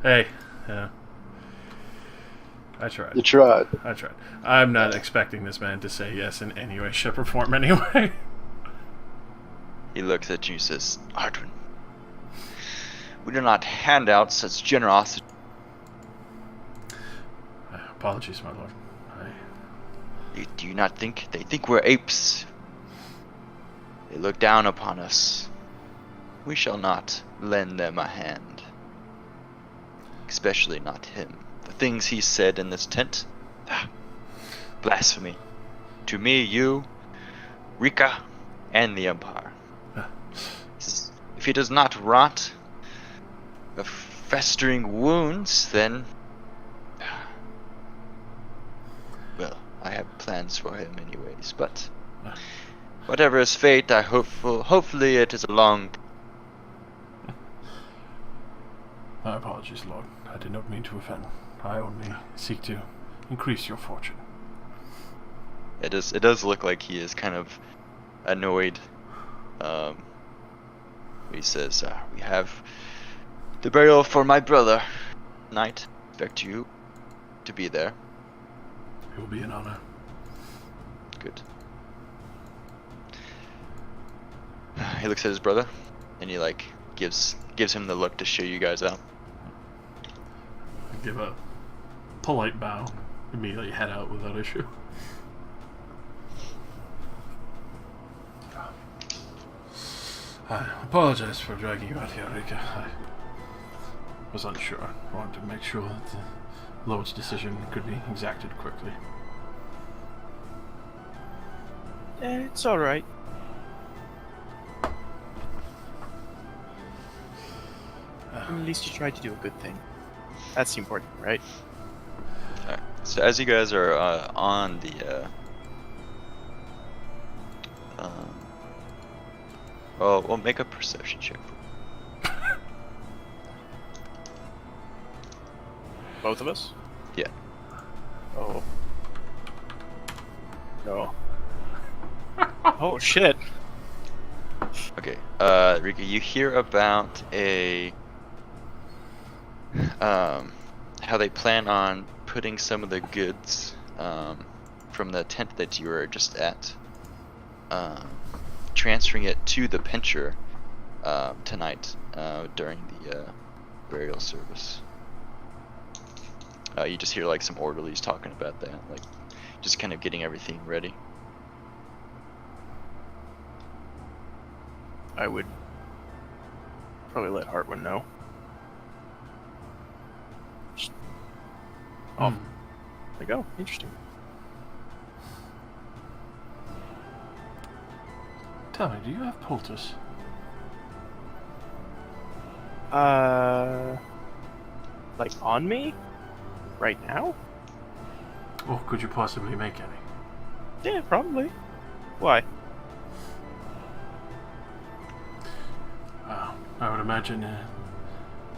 Hey, yeah. I tried. You tried. I tried. I'm not expecting this man to say yes in any way, shape, or form anyway. He looks at you and says, Ardwin, we do not hand out such generosity. Apologies, my lord. Do you not think? They think we're apes. They look down upon us. We shall not lend them a hand. Especially not him. The things he said in this tent. Blasphemy. To me, you, Rika, and the Empire. If he does not rot of festering wounds, then... well, I have plans for him anyways, but... whatever his fate, hopefully it is a long... My apologies, Lord. I did not mean to offend. I only seek to increase your fortune. It does look like he is kind of annoyed. He says, "We have the burial for my brother tonight. Expect you to be there." It will be an honor. Good. He looks at his brother, and he like gives him the look to show you guys out. I give a polite bow. Immediately head out without issue. I apologize for dragging you out here, Rika. I was unsure. I wanted to make sure that the Lord's decision could be exacted quickly. It's alright. At least you tried to do a good thing. That's the important, right? Alright. So as you guys are on the well, we'll make a perception check. Both of us? Yeah. Oh. No. Oh shit. Okay. Rika, you hear about how they plan on putting some of the goods from the tent that you were just at, transferring it to the pincher tonight during the burial service. You just hear like some orderlies talking about that, like just kind of getting everything ready. I would probably let Hartwin know. Oh, there you go. Interesting. Tell me, do you have poultice? Like on me? Right now? Or could you possibly make any? Yeah, probably. Why? I would imagine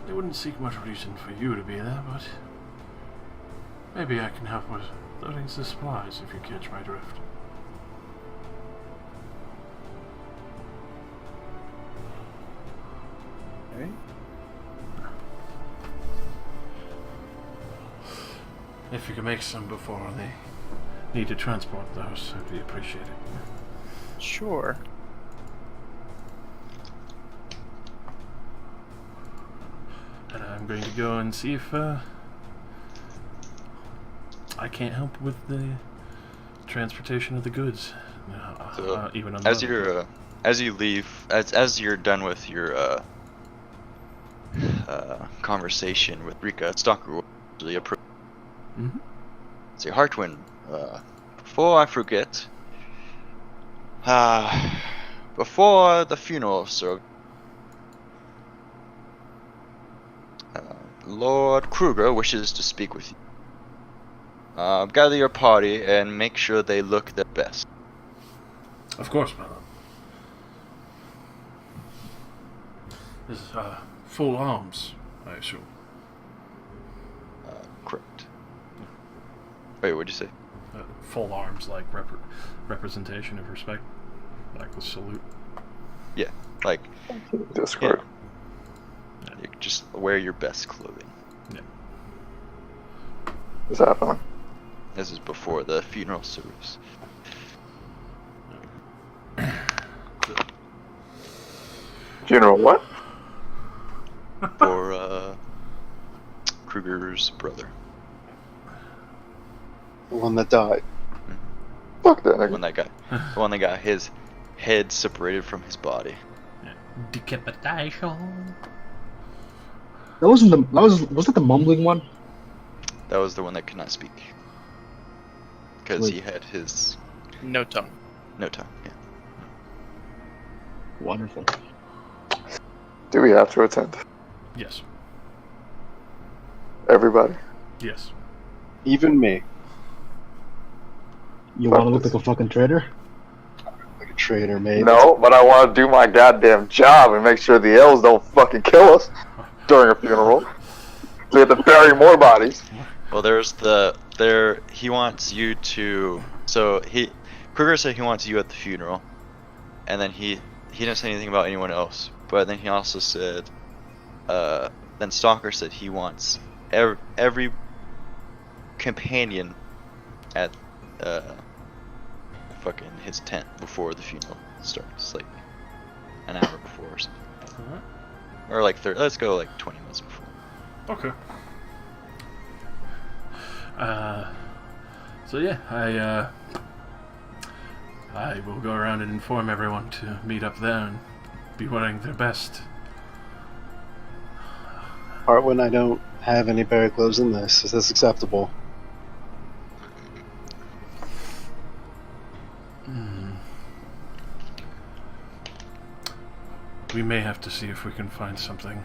they wouldn't seek much reason for you to be there, but maybe I can help with loading the supplies if you catch my drift. Okay. If you can make some before they need to transport those, I'd be appreciated. Sure. And I'm going to go and see if I can't help with the transportation of the goods. So, even on as the you're as you leave, as you're done with your conversation with Rika, Stalker will actually approach. Mm-hmm. Say, Hartwin, before I forget, before the funeral service, Lord Kruger wishes to speak with you. Gather your party and make sure they look their best. Of course, my lord. This is full arms, I assume. Correct. Wait, what'd you say? Full arms, like representation of respect, like the salute. Yeah, like Discord. you just wear your best clothing. Yeah. What's happening? This is before the funeral service. Funeral what? For Kruger's brother. The one that died. Fuck that The nigga. one that got his head separated from his body. Decapitation. That wasn't the. Was that the mumbling one? That was the one that could not speak. Because Wait. he had his No tongue. no tongue. Yeah. Wonderful. Do we have to attend? Yes. Everybody? Yes. Even me. You want to look like a fucking traitor? Like a traitor, mate. No, but I want to do my goddamn job and make sure the elves don't fucking kill us during a funeral. we have to bury more bodies. Well, he wants you to. So Kruger said he wants you at the funeral, and then he didn't say anything about anyone else. But then he also said, then Stalker said he wants every companion at fucking his tent before the funeral starts, like an hour before or something. Or like let's go like 20 minutes before. Okay. So yeah, I will go around and inform everyone to meet up there and be wearing their best. Hartwin, I don't have any better clothes than this. Is this acceptable? We may have to see if we can find something.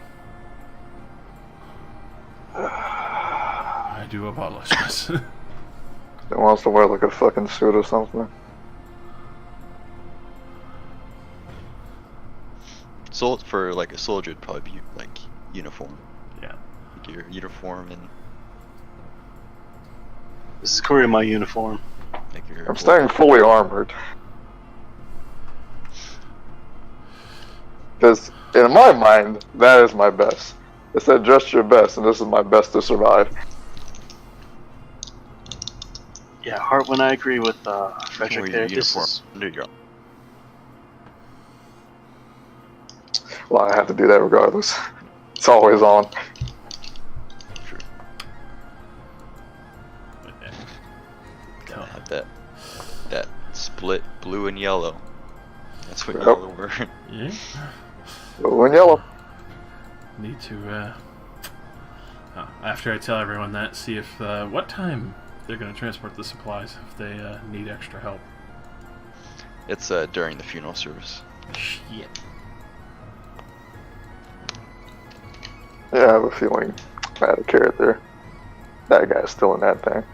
I do apologize. He wants to wear like a fucking suit or something. For like a soldier, it'd probably be like uniform. Yeah. Like your uniform and This is Korea, my uniform. like your. I'm staying fully armored. Because in my mind, that is my best. It said dress your best, and this is my best to survive. Yeah, Hartwin, I agree with Frederick Wear there. your This uniform is under your. Well, I have to do that regardless. It's always on. True. Gotta have that split blue and yellow. That's what Yep. y'all were. Yeah. Blue and yellow. Need to, after I tell everyone that, see if, what time they're going to transport the supplies, if they, need extra help. It's during the funeral service. Shit. Yeah, I have a feeling I had a carrot there. That guy's still in that thing.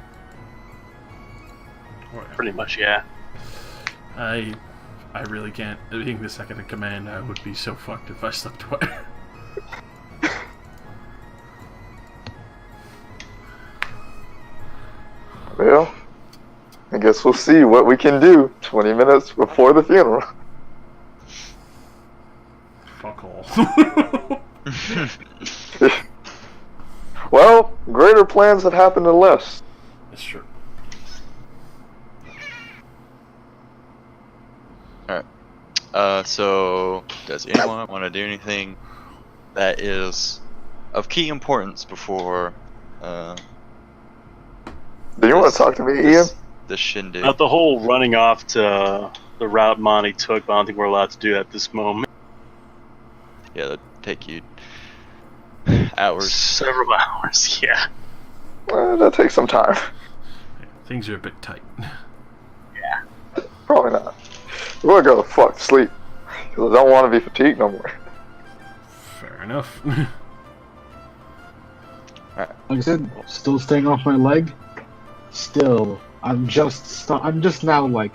pretty much, yeah. I really can't. Being the second in command, I would be so fucked if I slipped away. Well, I guess we'll see what we can do 20 minutes before the funeral. Fuck all. Well, greater plans have happened in less. That's true. So does anyone want to do anything that is of key importance before Do you want to talk to me, Ian? the shindig? Not the whole running off to the route Monty took, but I don't think we're allowed to do that at this moment. Yeah, that'd take you hours. Several hours, yeah. Well, that takes some time. Yeah, things are a bit tight. Probably not. We're gonna go the fuck to sleep. Because I don't want to be fatigued no more. Fair enough. Like I said, still staying off my leg. Still, I'm just now like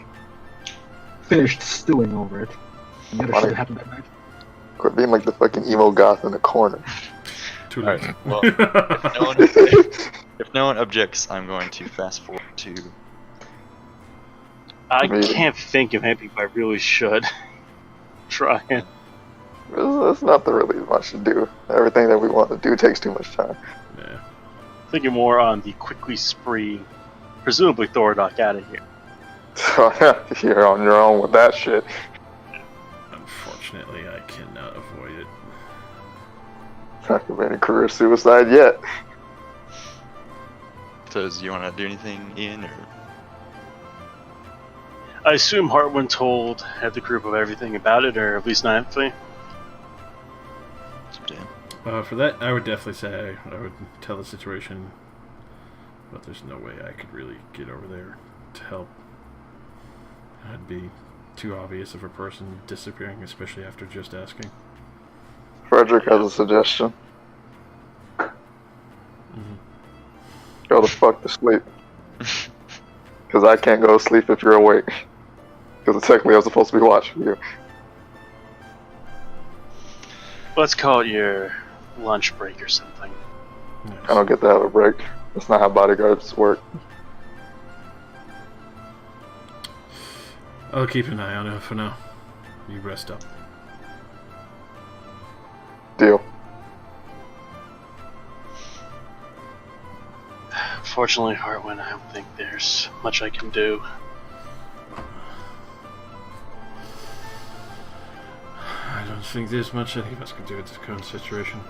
finished stewing over it. The other shit happened that night. Quit being like the fucking emo goth in the corner. Too late. Alright, well, if no one objects, I'm going to fast forward to. I Really? can't think of anything, but I really should. Try it. There's nothing really much to do. Everything that we want to do takes too much time. Yeah. Thinking more on the quickly spree, presumably Thorodok out of here. So you're on your own with that shit. Unfortunately, I cannot avoid it. Not committing career suicide yet. So, do you want to do anything, Ian? Or I assume Hartwin told the group of everything about it, or at least Ninthly. For that, I would definitely say I would tell the situation, but there's no way I could really get over there to help. That'd be too obvious of a person disappearing, especially after just asking. Frederick has a suggestion. Mhm. Go the fuck to sleep. Because I can't go to sleep if you're awake. Because technically I'm supposed to be watching you. Let's call it your lunch break or something. Yes. I don't get to have a break. That's not how bodyguards work. I'll keep an eye on her for now. You rest up. Deal. Fortunately, Harwin, I don't think there's much I can do. I don't think there's much any of us can do with this current situation.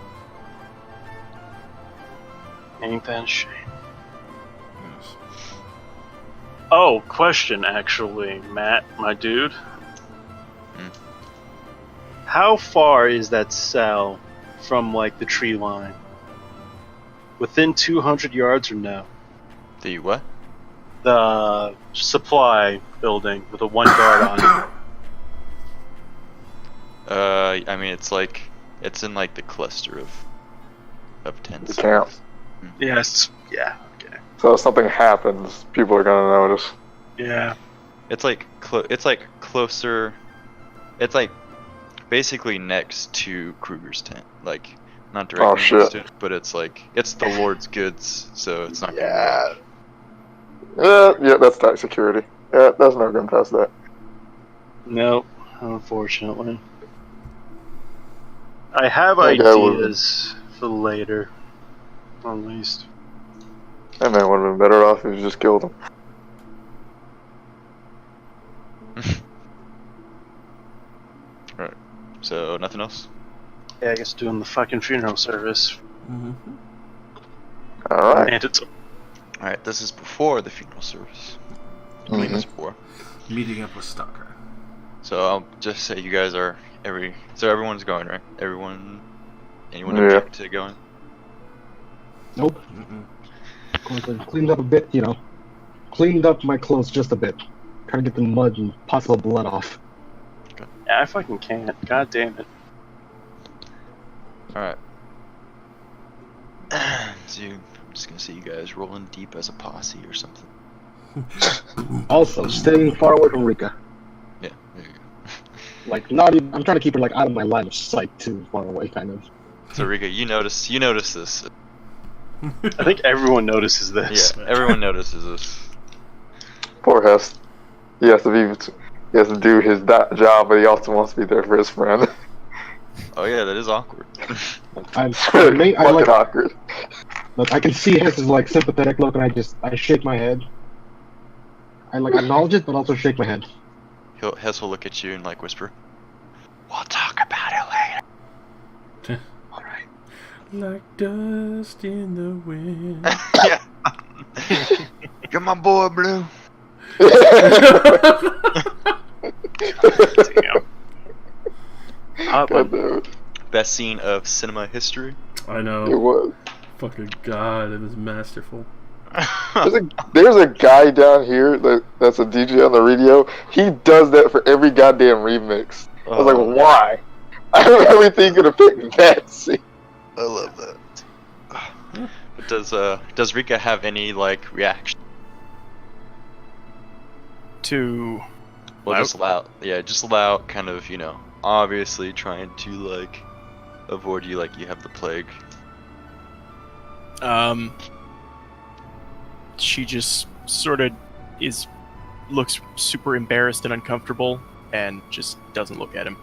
Ain't that a shame? Yes. Oh, question actually, Matt, my dude. How far is that cell from, like, the tree line? Within 200 yards or no? The what? The supply building with a 1 guard on it. I mean, it's in like the cluster of tents. The camp. Yes. Yeah. Okay. So if something happens, people are gonna notice. Yeah. It's like closer. It's like basically next to Kruger's tent. Like not directly shit. next to it, but it's like it's the Lord's goods, so it's not. Yeah. Yeah, that's tight security. Yeah, that's not gonna pass that. Nope. Unfortunately. I have That guy would- ideas for later. At least. That man would have been better off if you just killed him. Right. So nothing else. Yeah, I guess doing the fucking funeral service. Mm-hmm. Alright. Mandatory. All right. This is before the funeral service. I mean, it's before. Meeting up with Stalker. So I'll just say you guys are So everyone's going, right? Anyone Yeah. object to going? Nope. Mm-mm. Of course, I cleaned up a bit, you know. Cleaned up my clothes just a bit. Trying to get the mud and possible blood off. Yeah, I fucking can't. God damn it. All right. So I'm just gonna see you guys rolling deep as a posse or something. Also, staying far away from Rika. Yeah. There you go. Like, not even. I'm trying to keep her like out of my line of sight, too, far away, kind of. So Rika, you notice this. I think everyone notices this. Yeah, everyone notices this. Poor Hess. He has to do his job, but he also wants to be there for his friend. Oh yeah, that is awkward. I'm Fucking awkward. Look, I can see his like sympathetic look, and I shake my head. I like acknowledge it, but also shake my head. Hess will look at you and like whisper, "We'll talk about it later." All right. Like dust in the wind. Yeah. You're my boy, Blue. Damn. God damn it. Best scene of cinema history. I It know. was. Fucking god, it was masterful. There's a guy down here that's a DJ on the radio. He does that for every goddamn remix. I was like, why? I don't really think of pick that scene. I love that. But does Rika have any like reaction? To Well, Loud? just loud, kind of, obviously trying to like avoid you like you have the plague. She just sort of looks super embarrassed and uncomfortable, and just doesn't look at him.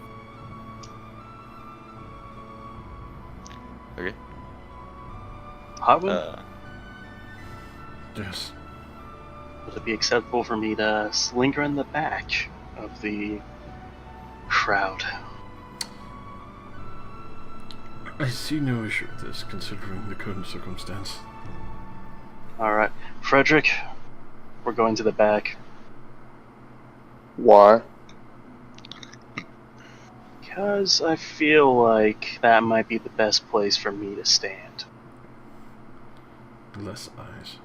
Okay. Hotwin, Yes. would it be acceptable for me to slinger in the back of the crowd? I see no issue with this, considering the current circumstance. Alright. Frederick, we're going to the back. Why? Because I feel like that might be the best place for me to stand. Less eyes.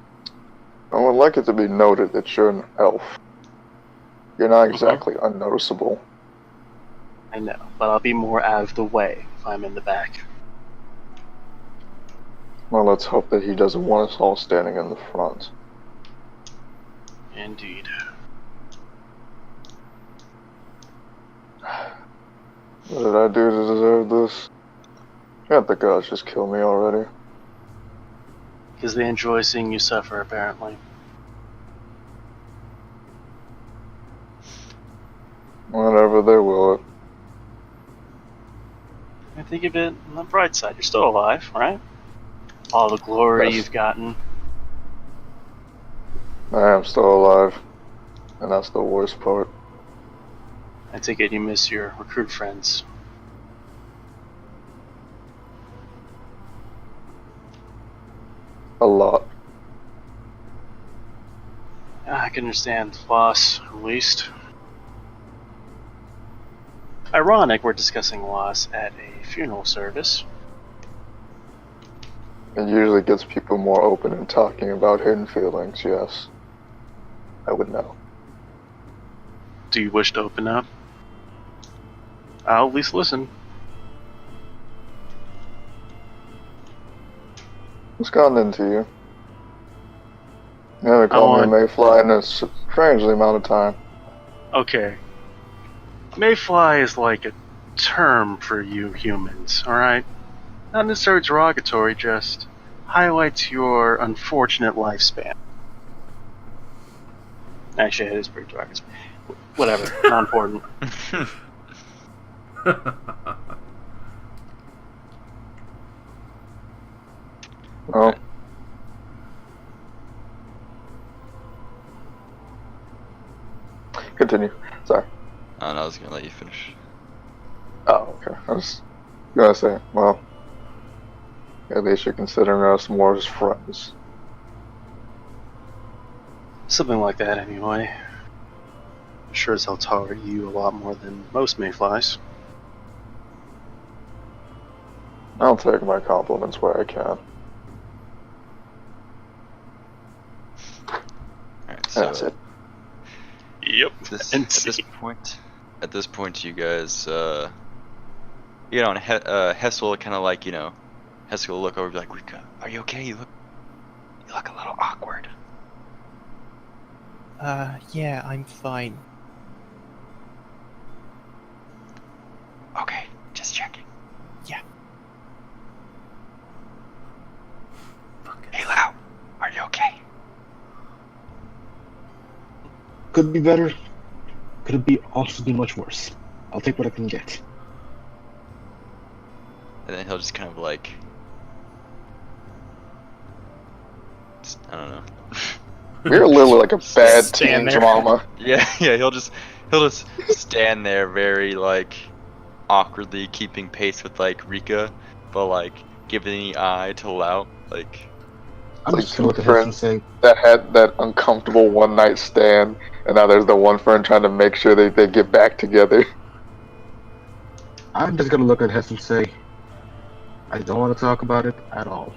I would like it to be noted that you're an elf. You're not exactly unnoticeable. I know, but I'll be more out of the way if I'm in the back. Well, let's hope that he doesn't want us all standing in the front. Indeed. What did I do to deserve this? I think the gods just killed me already. Because they enjoy seeing you suffer, apparently. Whatever they will. I think of it on the bright side. You're still alive, right? All the glory Yes. you've gotten. I am still alive. And that's the worst part. I take it you miss your recruit friends. A lot. I can understand loss, at least. Ironic we're discussing loss at a funeral service. It usually gets people more open in talking about hidden feelings, yes. I would know. Do you wish to open up? I'll at least listen. What's gotten into you? You haven't called me a mayfly in a strangely amount of time. Okay. Mayfly is like a term for you humans, alright? Not necessarily derogatory, just highlights your unfortunate lifespan. Actually, it is pretty derogatory. Whatever, not important. Oh. Continue. Sorry. I was gonna let you finish. Oh, okay. I was gonna say, well, at least you're considering us more as friends. Something like that, anyway. Sure as hell tolerate you a lot more than most mayflies. I'll take my compliments where I can. Alright, so That's it. Yep. At this point, you guys, Hess will kind of like, Hess will look over and be like, Rika, are you okay? You look a little awkward. Yeah, I'm fine. Okay, just checking. Yeah. Hey, Lau, are you okay? Could be better. Could it be also be much worse? I'll take what I can get. And then he'll just kind of like, I don't know. You're literally like a bad Stand teen there. drama. Yeah, he'll just stand there very like awkwardly keeping pace with like Rika, but like giving the eye to Lau, like I'm Like just gonna look two at him and friends say, that had that uncomfortable one night stand, and now there's the one friend trying to make sure they get back together. I'm just gonna look at Hess and say, I don't want to talk about it at all.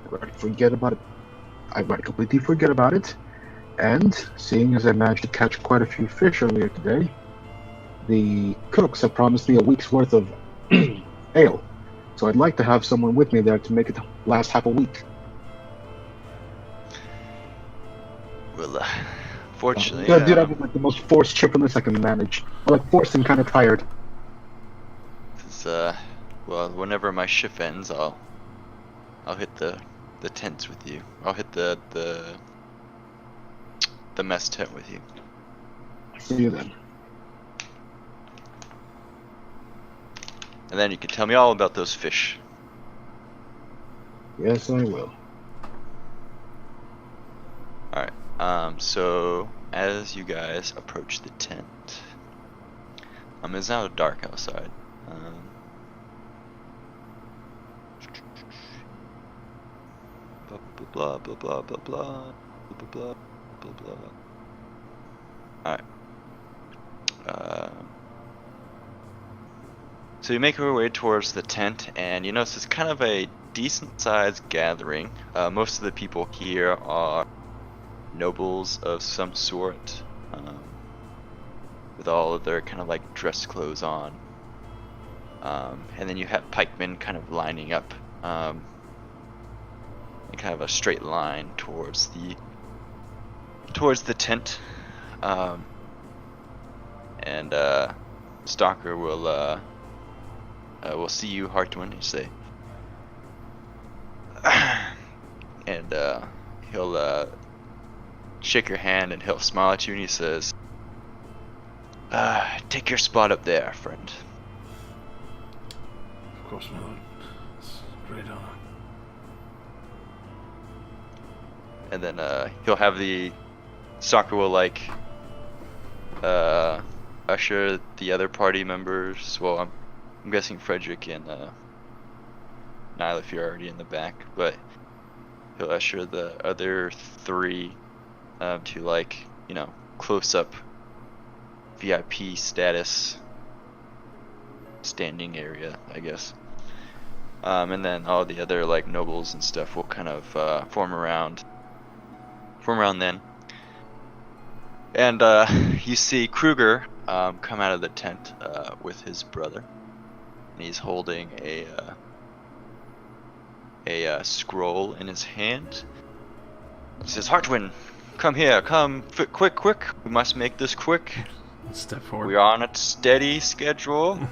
I'd rather forget about it. I'd rather completely forget about it. And seeing as I managed to catch quite a few fish earlier today, the cooks have promised me a week's worth of ale. So I'd like to have someone with me there to make it last half a week. well, fortunately, I'm gonna do that with like the most forced cheerfulness I can manage. I'm like forced and kind of tired. well, whenever my shift ends, I'll hit the tents with you. I'll hit the mess tent with you. See you then. And then you can tell me all about those fish. Yes, I will. Alright, so as you guys approach the tent, it's now dark outside. Blah blah blah blah blah blah blah blah blah blah. Alright. So you make your way towards the tent, and you notice it's kind of a decent-sized gathering. Most of the people here are nobles of some sort, with all of their kind of like dress clothes on. And then you have pikemen kind of lining up in kind of a straight line towards the tent. And Stalker will see you, Hartwin, and say, and and he'll shake your hand and he'll smile at you and he says, take your spot up there, friend. Of course, my lord. It's a great honor. And then he'll have the Stalker will like usher the other party members. Well, I'm guessing Frederick and Nile if you're already in the back, but he'll usher the other three to like, you know, close up VIP status standing area, I guess. And then all the other like nobles and stuff will kind of form around then. And you see Kruger come out of the tent with his brother, and he's holding a scroll in his hand. He says, "Hartwin, come here, come quick! We must make this quick. Step forward. We are on a steady schedule." He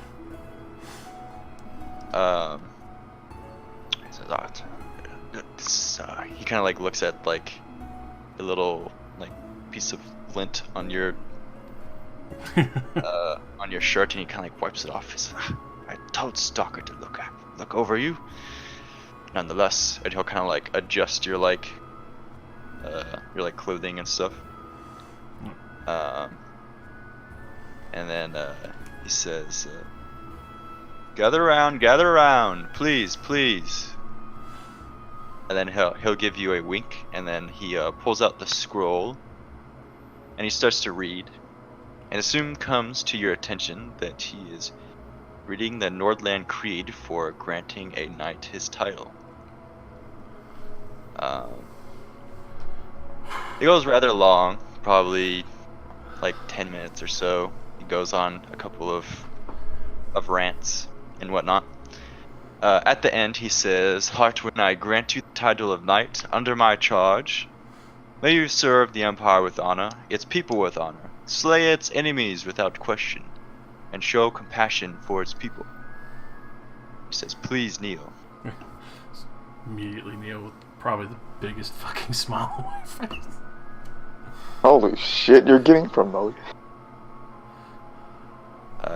says, he kind of like looks at like a little like piece of lint on your shirt, and he kind of like wipes it off. He says, "I told Stalker to look over you." Nonetheless, and he'll kind of like adjust your like clothing and stuff. And then he says, gather around, please. And then he'll give you a wink, and then he pulls out the scroll, and he starts to read. And it soon comes to your attention that he is reading the Nordland Creed for granting a knight his title. It goes rather long, probably like 10 minutes or so. He goes on a couple of rants and whatnot. At the end he says, "Hartwin, I grant you the title of knight under my charge. May you serve the Empire with honor, its people with honor, slay its enemies without question, and show compassion for its people." He says, "Please kneel." Immediately kneel with probably the biggest fucking smile on my face. Holy shit, you're getting from Nully.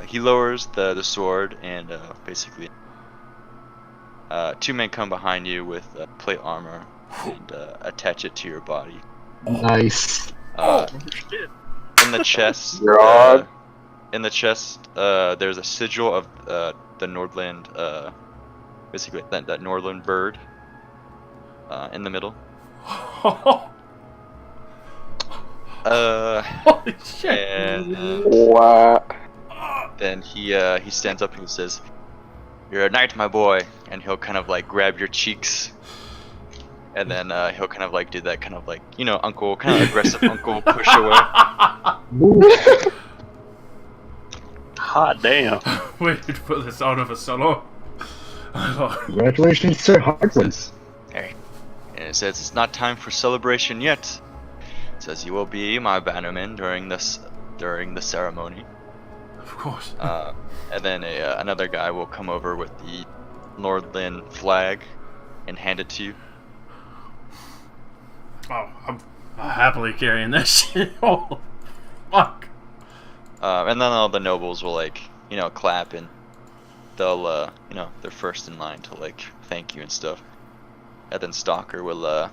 He lowers the sword, and basically two men come behind you with plate armor and attach it to your body. Nice. In the chest, God. There's a sigil of the Nordland, basically that Nordland bird in the middle. Holy shit! And What? then he stands up and he says, "You're a knight, my boy," and he'll kind of like grab your cheeks, and then he'll kind of like do that kind of like, you know, uncle, kind of aggressive uncle push away. Hot damn. Waited for this out of a solo. Congratulations, Sir Hartwin. Hey. And it says, "It's not time for celebration yet." It says, "You will be my bannerman during the ceremony." Of course. And then another guy will come over with the Nordland flag and hand it to you. Oh, I'm happily carrying that shit. Oh, fuck. And then all the nobles will like, you know, clap, and they'll, you know, they're first in line to like thank you and stuff. And then Stalker will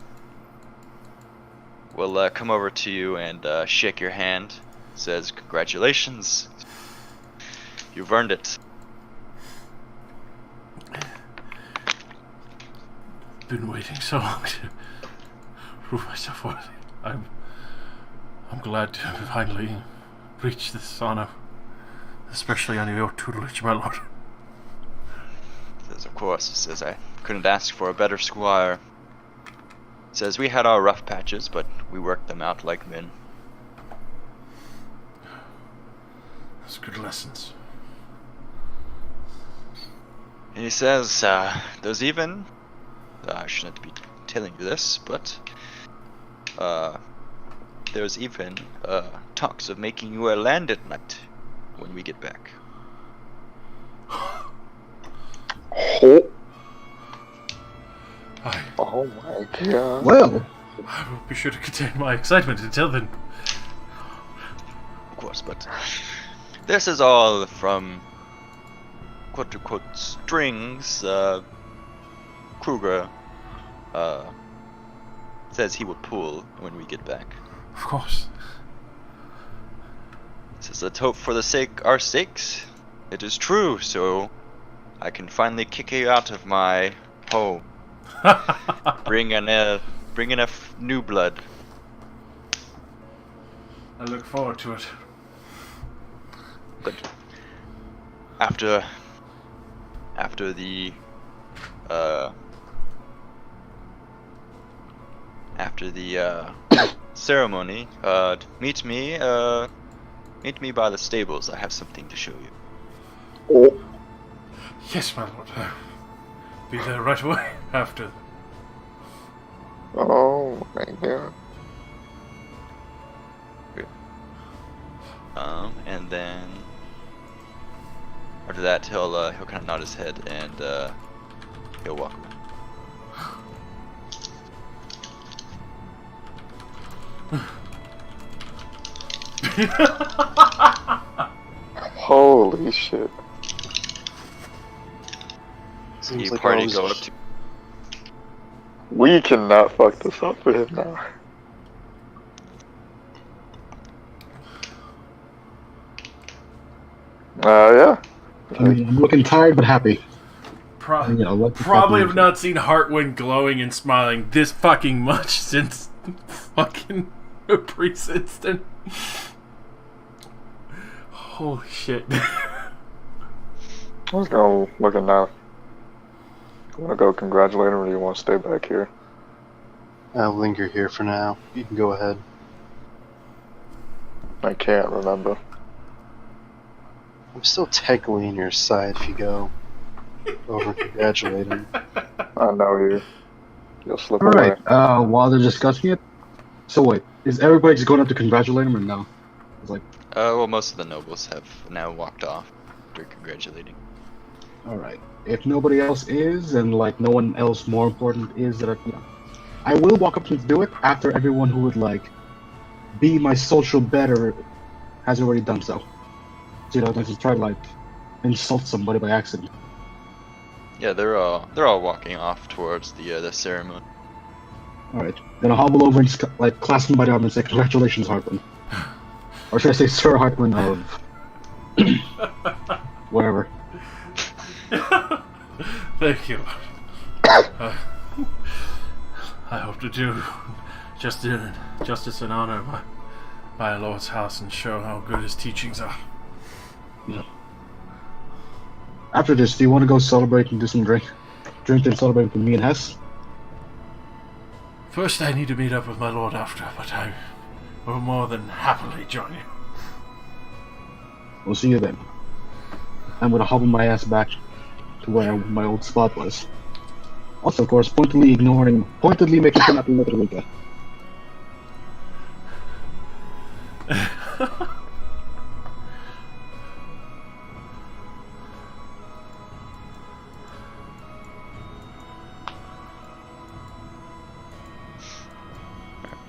come over to you and shake your hand. Says, "Congratulations, you've earned it." Been waiting so long to prove myself worthy. I'm glad to finally reach this honor, especially under your tutelage, my lord. Says, "Of course." He says, "I couldn't ask for a better squire." Says, "We had our rough patches, but we worked them out like men." That's good lessons. And he says, "There's even, I shouldn't be telling you this, but there's even talks of making you a landed knight when we get back." Oh, I oh Oh my god. Well, I will be sure to contain my excitement until then. Of course, but this is all from quote-unquote strings. Kruger says he will pull when we get back. Of course. This is a hope for our sakes. It is true, so I can finally kick you out of my home. Bring in new blood. I look forward to it. But after the ceremony, meet me by the stables. I have something to show you. Oh, Yes, my lord. I'll be there right away after. oh my god. And then after that, he'll kind of nod his head and he'll walk away. Holy shit. Seems The like party always- go up to. We cannot fuck this up for him now. Yeah. I mean, I'm looking tired but happy. Pro- You know, what the Probably fuck have not seen Heartwind glowing and smiling this fucking much since fucking a priest instant. Holy shit. Let's go looking now. You wanna go congratulate him or do you wanna stay back here? I'll linger here for now. You can go ahead. I can't remember. I'm still technically on your side if you go over congratulate him. I know you'll slip All away. right. While they're discussing it, so wait, is everybody just going up to congratulate him or no? It's like, Well, most of the nobles have now walked off after congratulating. all right. If nobody else is, and like no one else more important is, that I will walk up to do it after everyone who would like be my social better has already done so. So, not just try to like insult somebody by accident. Yeah, they're all walking off towards the ceremony. All right. Then I'll hobble over and just like clasp him by the arm and say, "Congratulations, Hartman." Or should I say, Sir Hartman of wherever. Thank you. I hope to do justice and honor my lord's house and show how good his teachings are. After this, do you want to go celebrate and do some drink and celebrate with me and Hess? First, I need to meet up with my lord after, but I will more than happily join you. We'll see you then. I'm gonna hobble my ass back to where my old spot was. Also, of course, pointedly making sure not to look at Rika.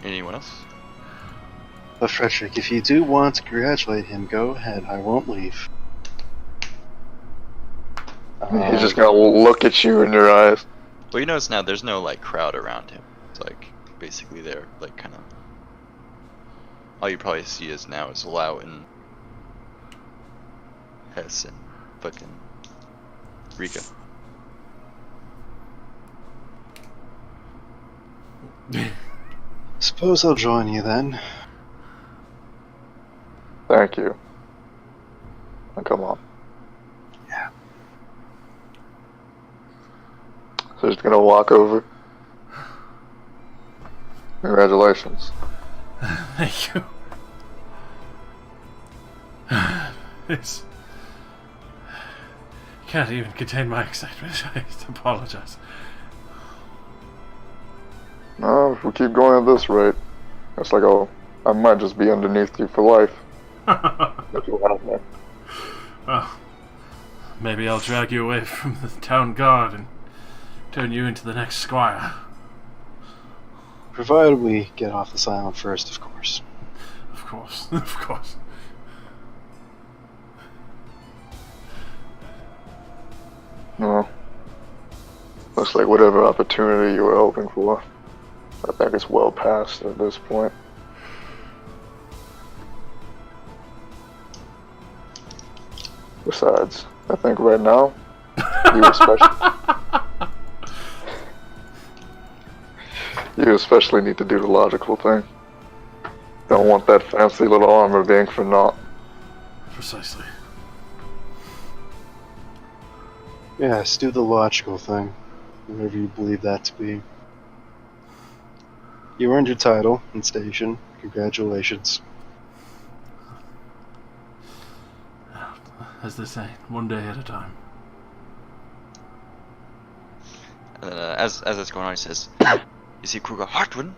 Anyone else? But Frederick, if you do want to congratulate him, go ahead. I won't leave. He's just gonna look at you in your eyes. Well, you notice now there's no like crowd around him. It's like basically they're like kind of. All you probably see is now is Lau and Hess and fucking Rika. Suppose I'll join you then. Thank you. Now, come on. Yeah. So just gonna walk over. Congratulations. Thank you. It's... Can't even contain my excitement. I apologize. No, if we keep going at this rate, it's like, oh, I might just be underneath you for life. That's what happened. Well, maybe I'll drag you away from the town guard and turn you into the next squire. Provided we get off this island first, of course. Of course, of course. No. Looks like whatever opportunity you were hoping for, I think it's well past at this point. Besides, I think right now, you especially need to do the logical thing. Don't want that fancy little armor being for naught. Precisely. Yes, do the logical thing. Whatever you believe that to be. You earned your title and station. Congratulations. As they say, one day at a time. As it's going on, he says, "You see, Kruger Hartwin,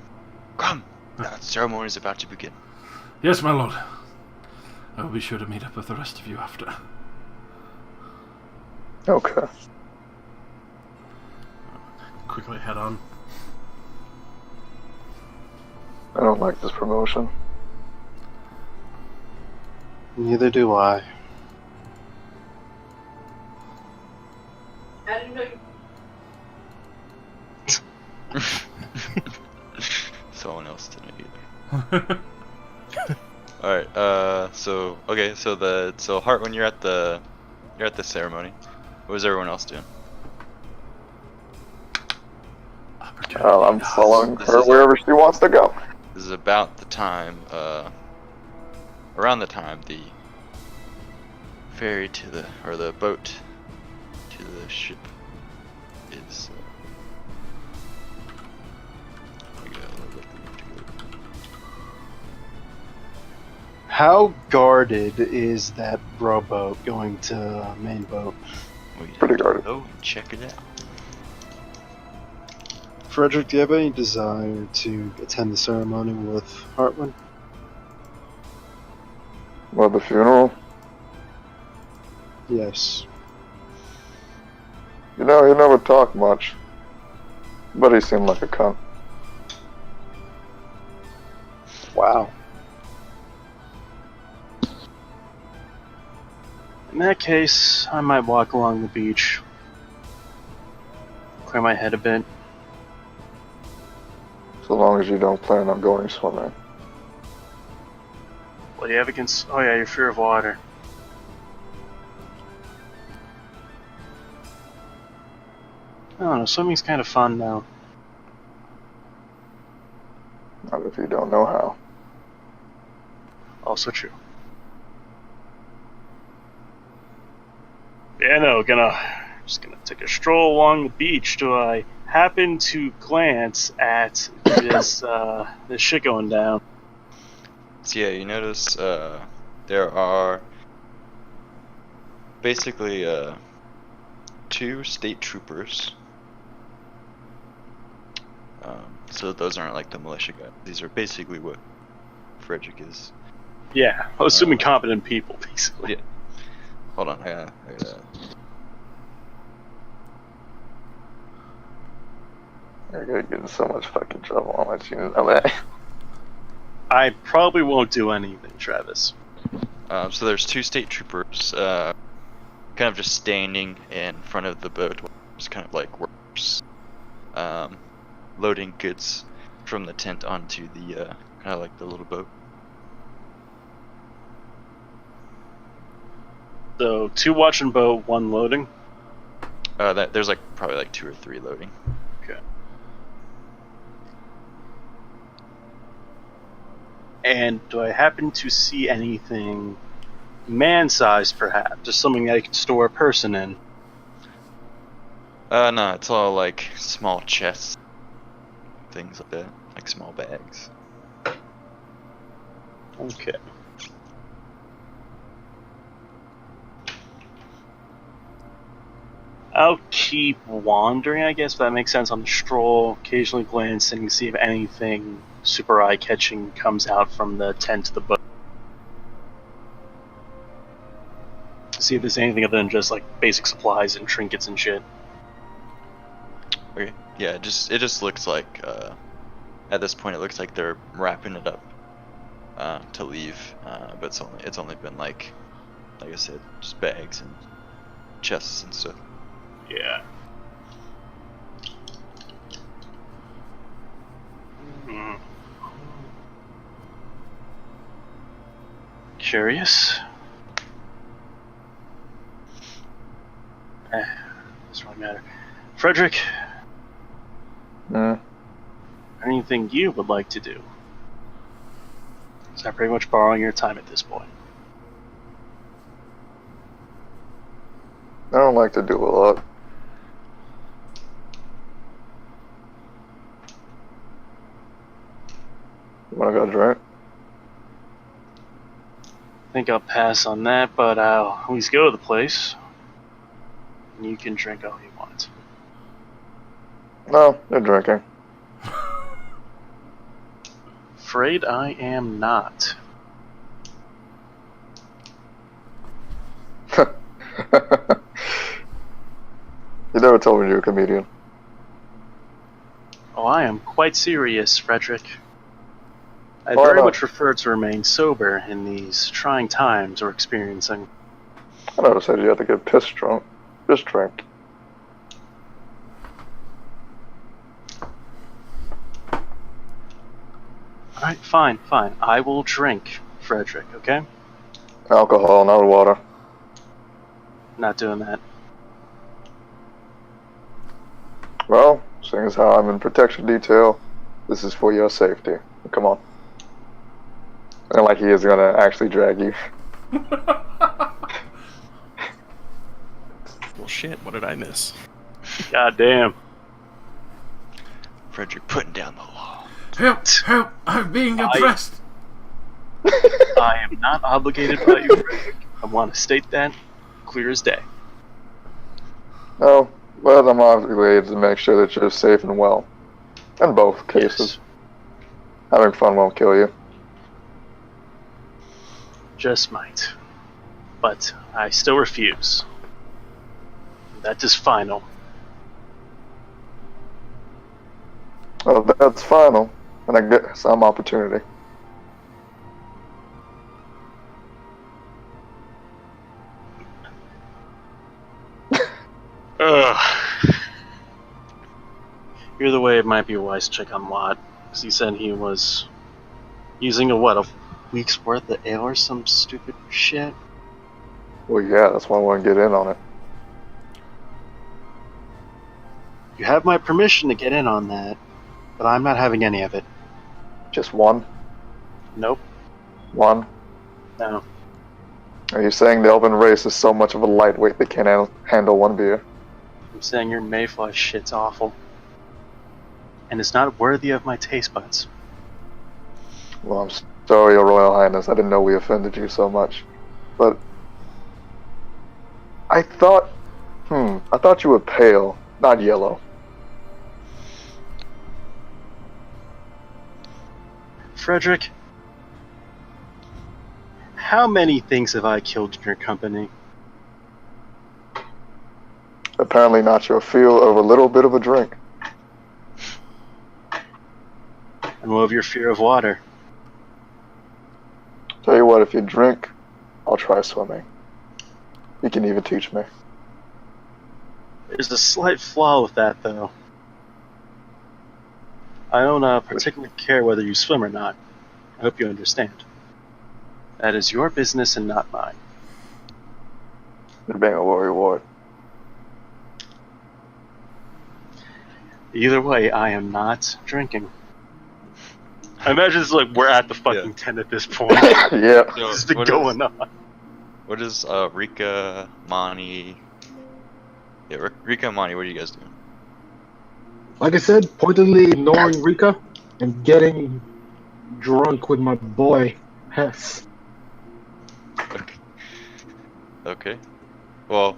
come. The ceremony is about to begin." Yes, my lord. I will be sure to meet up with the rest of you after. Okay. Quickly head on. I don't like this promotion. Neither do I. I didn't know you. Someone else didn't either. Alright, so Hart, you're at the ceremony. What was everyone else doing? I'm following her wherever she wants to go. This is about the time, around the time the ferry to the boat to the ship is. How guarded is that rowboat going to main boat? Pretty guarded. Oh, check it out. Frederick, do you have any desire to attend the ceremony with Hartman? What, the funeral? Yes. You know, he never talked much. But he seemed like a cunt. Wow. In that case, I might walk along the beach, clear my head a bit. So long as you don't plan on going swimming. What do you have against? Oh yeah, your fear of water. I don't know, swimming's kind of fun now. Not if you don't know how. Also true. Yeah, no, just gonna take a stroll along the beach. Do I happen to glance at this shit going down? So yeah, you notice there are basically 2 state troopers. So those aren't like the militia guys. These are basically what Frederick is. Yeah, I was assuming competent people, basically. Yeah. Hold on, I gotta You're gonna get in so much fucking trouble, I'll let you know that. I probably won't do anything, Travis. So there's 2 state troopers, kind of just standing in front of the boat, just kind of like workers, loading goods from the tent onto the kind of like the little boat. So 2 watching boat, 1 loading. There's like probably like 2 or 3 loading. Okay. And do I happen to see anything man-sized, perhaps? Just something that I could store a person in? No, it's all like small chests, things like that, like small bags. Okay. I'll keep wandering, I guess, if that makes sense, on the stroll, occasionally glancing to see if anything super eye-catching comes out from the tent to the boat. See if there's anything other than just like basic supplies and trinkets and shit. Okay. Yeah, it just looks like at this point, it looks like they're wrapping it up to leave. But it's only been like I said, just bags and chests and stuff. Yeah. Hmm. Curious. Doesn't really matter. Frederick, Mm. anything you would like to do? So I'm pretty much borrowing your time at this point. I don't like to do a lot. Wanna go drink? I think I'll pass on that, but I'll at least go to the place. And you can drink all you want. No, they're drinking. Afraid I am not. You never told me you were a comedian. Oh, I am quite serious, Frederick. I Why very not? much prefer to remain sober in these trying times we're experiencing. I never said you had to get piss drunk. Just drink. Alright, fine, fine. I will drink, Frederick, okay? Alcohol, not water. Not doing that. Well, seeing as how I'm in protection detail, this is for your safety. Come on. And like he is gonna actually drag you. Well, shit. What did I miss? God damn. Frederick putting down the law. Help! Help! I'm being oppressed! I am not obligated by you, Frederick. I want to state that clear as day. No, but I'm obligated to make sure that you're safe and well. In both cases. Yes. Having fun won't kill you. Just might. But I still refuse. That is final. Well, that's final, and I get some opportunity. Ugh. Either way, it might be wise to check on Watt, because he said he was using a week's worth of ale or some stupid shit. Well, yeah, that's why I want to get in on it. You have my permission to get in on that, but I'm not having any of it. Just one? Nope. One? No. Are you saying the elven race is so much of a lightweight they can't handle one beer? I'm saying your mayfly shit's awful. And it's not worthy of my taste buds. Well, I'm sorry, Your Royal Highness. I didn't know we offended you so much. But I thought you were pale, not yellow. Frederick, how many things have I killed in your company? Apparently not your feel of a little bit of a drink. And what of your fear of water? Tell you what, if you drink, I'll try swimming. You can even teach me. There's a slight flaw with that, though. I don't particularly care whether you swim or not. I hope you understand. That is your business and not mine. You're being a warrior ward. Either way, I am not drinking. I imagine it's like we're at the fucking tent at this point. Yeah. So, This has been going on. What is Rika, Mani? Yeah, Rika and Mani, what are you guys doing? Like I said, pointedly ignoring Rika and getting drunk with my boy Hess. Okay. Well,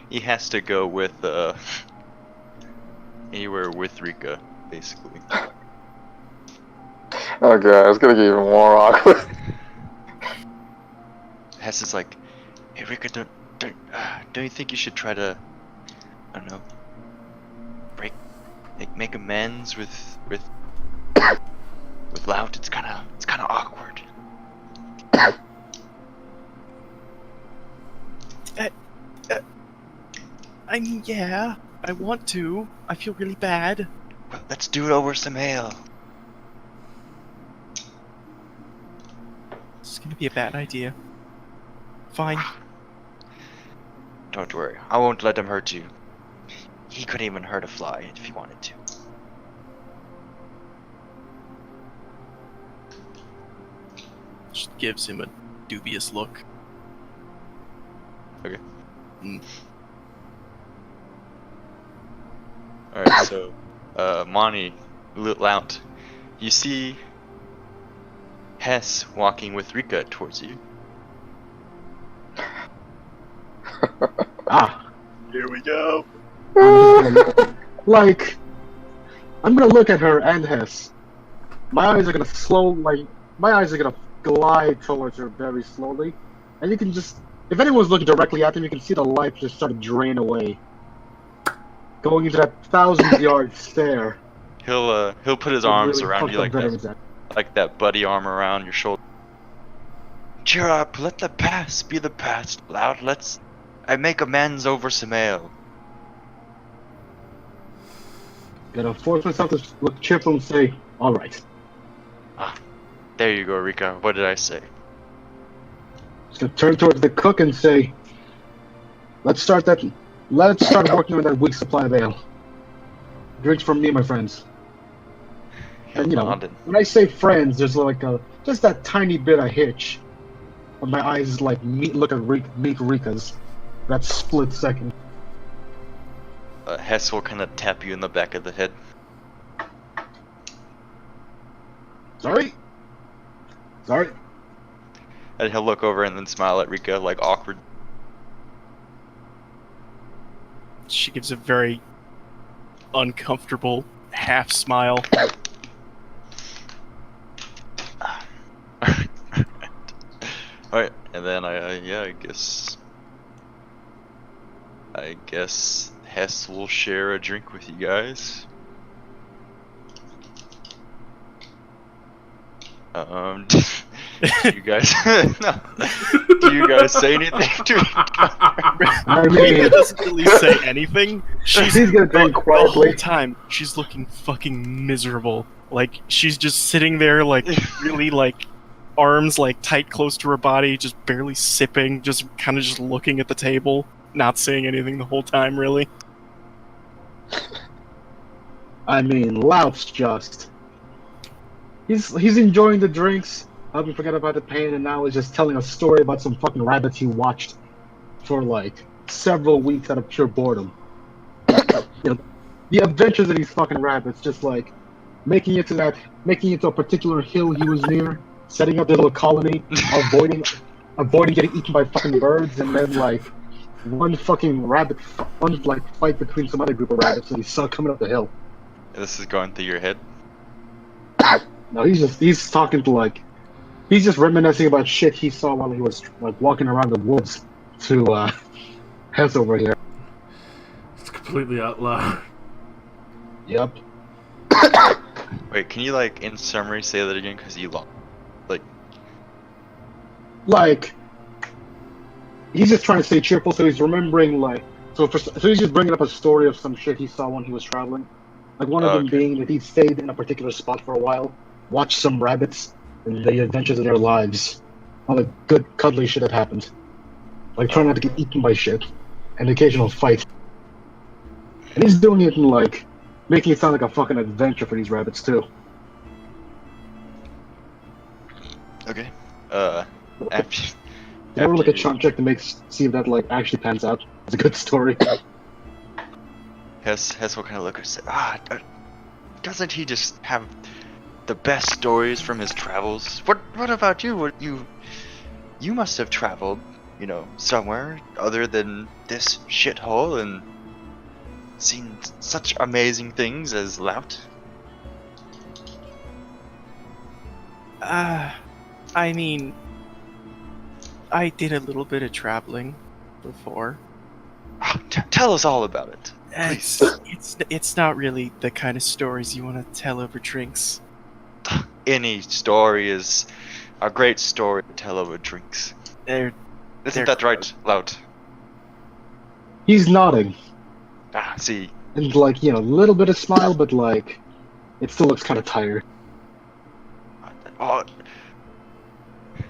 he has to go with anywhere with Rika, basically. Okay, it's gonna get even more awkward. Hess is like, hey Rika, don't you think you should try to, I don't know, make amends with With Loud, it's kind of awkward. I mean, yeah, I want to. I feel really bad. Well, let's do it over some ale. It's gonna be a bad idea. Fine. Don't worry, I won't let him hurt you. He couldn't even hurt a fly if he wanted to. Just gives him a dubious look. Okay. Mm. Alright, so, Monty, Lount, you see Hess walking with Rika towards you. Ah, Here we go. I'm just gonna like, I'm gonna look at her and Hess. My eyes are gonna glide towards her very slowly, and you can just, if anyone's looking directly at them, you can see the light just start to drain away, going into that 1,000-yard stare. He'll put his It arms really around you fucked like up that, veterans. like that buddy arm around your shoulder. Cheer up, let the past be the past. Loud, I make amends over some ale. Gonna force myself to look cheerful and say, "All right." There you go, Rika. What did I say? Just gonna turn towards the cook and say, Let's start working on that week's supply of ale. Drinks from me, my friends." And you know, London. when I say friends, there's like just that tiny bit of hitch. But my eyes like look at meet Rika's. That split second. Hess will kind of tap you in the back of the head. Sorry. And he'll look over and then smile at Rika, like awkward. She gives a very uncomfortable half smile. Alright, and then I guess Hess will share a drink with you guys. Do you guys do you guys say anything to each other? Rika doesn't really say anything. She's gonna drink the quietly. whole time. She's looking fucking miserable. Like she's just sitting there, like really, like arms like tight close to her body, just barely sipping, just kind of just looking at the table, not saying anything the whole time, really. I mean, Lout's just. He's enjoying the drinks, helping forget about the pain, and now he's just telling a story about some fucking rabbits he watched for like several weeks out of pure boredom. You know, the adventures of these fucking rabbits, just like making it to a particular hill he was near, setting up their little colony, avoiding getting eaten by fucking birds, and then like one fight between some other group of rabbits that he saw coming up the hill. This is going through your head. No, he's talking to like, he's just reminiscing about shit he saw while he was like walking around the woods to Hess over here. It's completely out loud. Yep. Wait, can you like in summary say that again? Cause you lost. Like, he's just trying to stay cheerful, so he's remembering like, so he's just bringing up a story of some shit he saw when he was traveling. Like one of them being that he stayed in a particular spot for a while, watched some rabbits, and the adventures of their lives. All the good cuddly shit that happened. Like trying not to get eaten by shit, and the occasional fight. And he's doing it in like, making it sound like a fucking adventure for these rabbits too. Okay. Can I roll like a charm check to see if that like actually pans out? It's a good story. Hess will kind of look and say, doesn't he just have the best stories from his travels? What about you? You must have traveled, somewhere other than this shithole and seen such amazing things as Lout. I mean, I did a little bit of traveling before. Tell us all about it. It's not really the kind of stories you want to tell over drinks. any story is a great story to tell over drinks. They're Isn't that right, Lout? He's nodding. Ah, see. And like, a little bit of smile, but like, it still looks kind of tired. Oh,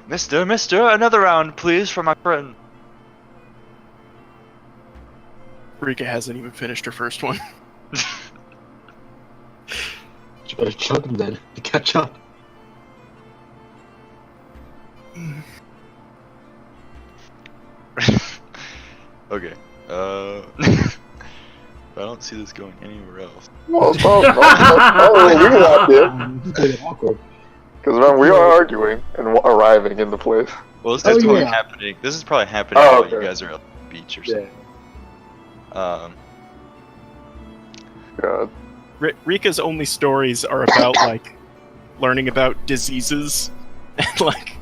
Mister, another round, please, for my friend. Rika hasn't even finished her first one. You better chug him then to catch up. Okay. I don't see this going anywhere else. Well, it's probably we out there. This is getting awkward. Because we are arguing and arriving in the place. Well, this is probably yeah. happening. This is probably happening Oh, while okay. you guys are at the beach or something. God. Rika's only stories are about like learning about diseases and like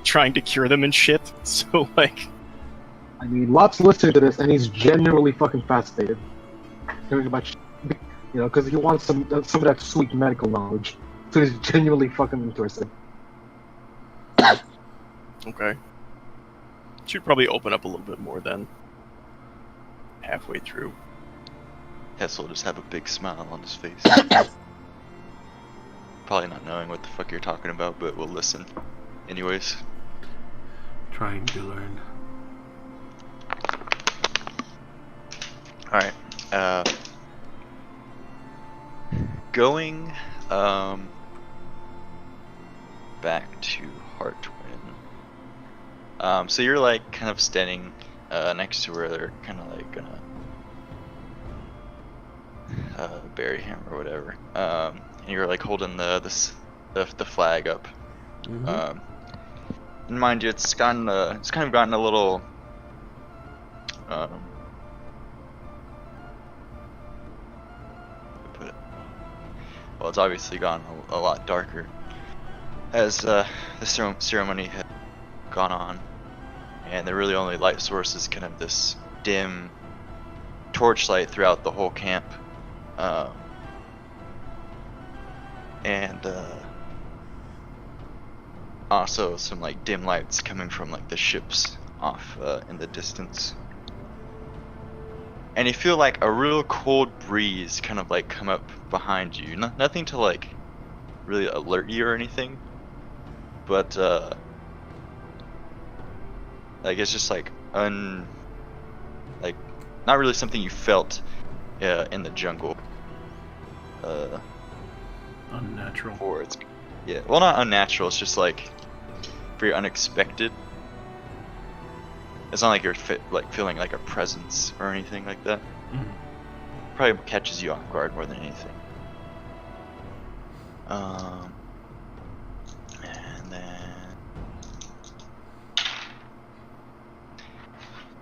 trying to cure them and shit. So like, I mean, Lot's listening to this, and he's genuinely fucking fascinated. Hearing about, because he wants some of that sweet medical knowledge. So he's genuinely fucking interested. okay, should probably open up a little bit more then. Halfway through. Hess will just have a big smile on his face. Probably not knowing what the fuck you're talking about, but we'll listen. Anyways. Trying to learn. Alright. Going back to Heart Twin. So you're like kind of standing next to where they're kind of like gonna bury him or whatever. And you're like holding the flag up. Mm-hmm. And mind you, it's kind of gotten a little put it. Well, it's obviously gotten a lot darker as the ceremony had gone on, and the really only light source is kind of this dim torchlight throughout the whole camp, and also some like dim lights coming from like the ships off in the distance. And you feel like a real cold breeze kind of like come up behind you. Nothing to like really alert you or anything, but like it's just like like not really something you felt in the jungle. Unnatural. Before it's well, not unnatural. It's just like very unexpected. It's not like you're feeling like a presence or anything like that. Mm. Probably catches you off guard more than anything. And then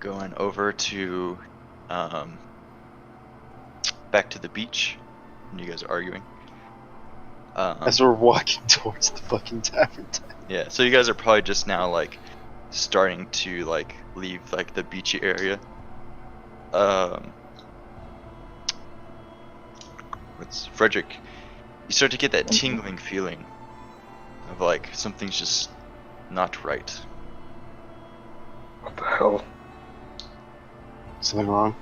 going over to back to the beach, and you guys are arguing. As we're walking towards the fucking tavern. Yeah, so you guys are probably just now like starting to like leave like the beachy area. What's Frederick? You start to get that tingling feeling of like something's just not right. What the hell? Something wrong?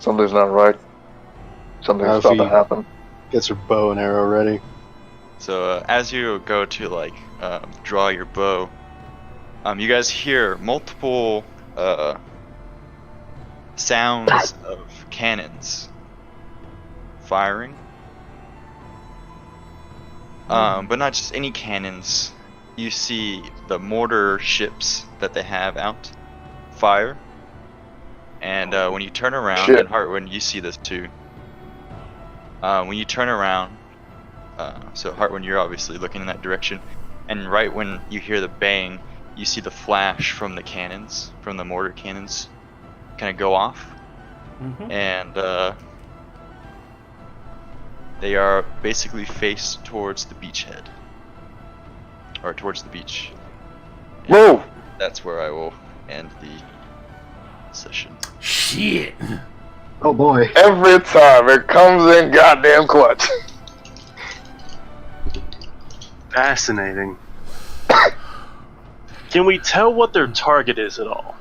Something's not right. Something's about to happen. Gets her bow and arrow ready. So as you go to like draw your bow, you guys hear multiple sounds of cannons firing, but not just any cannons. You see the mortar ships that they have out fire, and when you turn around, and Hartwin, you see this too. When you turn around, so Hartwin, you're obviously looking in that direction, and right when you hear the bang, you see the flash from the cannons, from the mortar cannons, kind of go off, and they are basically faced towards the beachhead, or towards the beach. Move! That's where I will end the session. Shit! Oh boy. Every time it comes in goddamn clutch. Fascinating. Can we tell what their target is at all?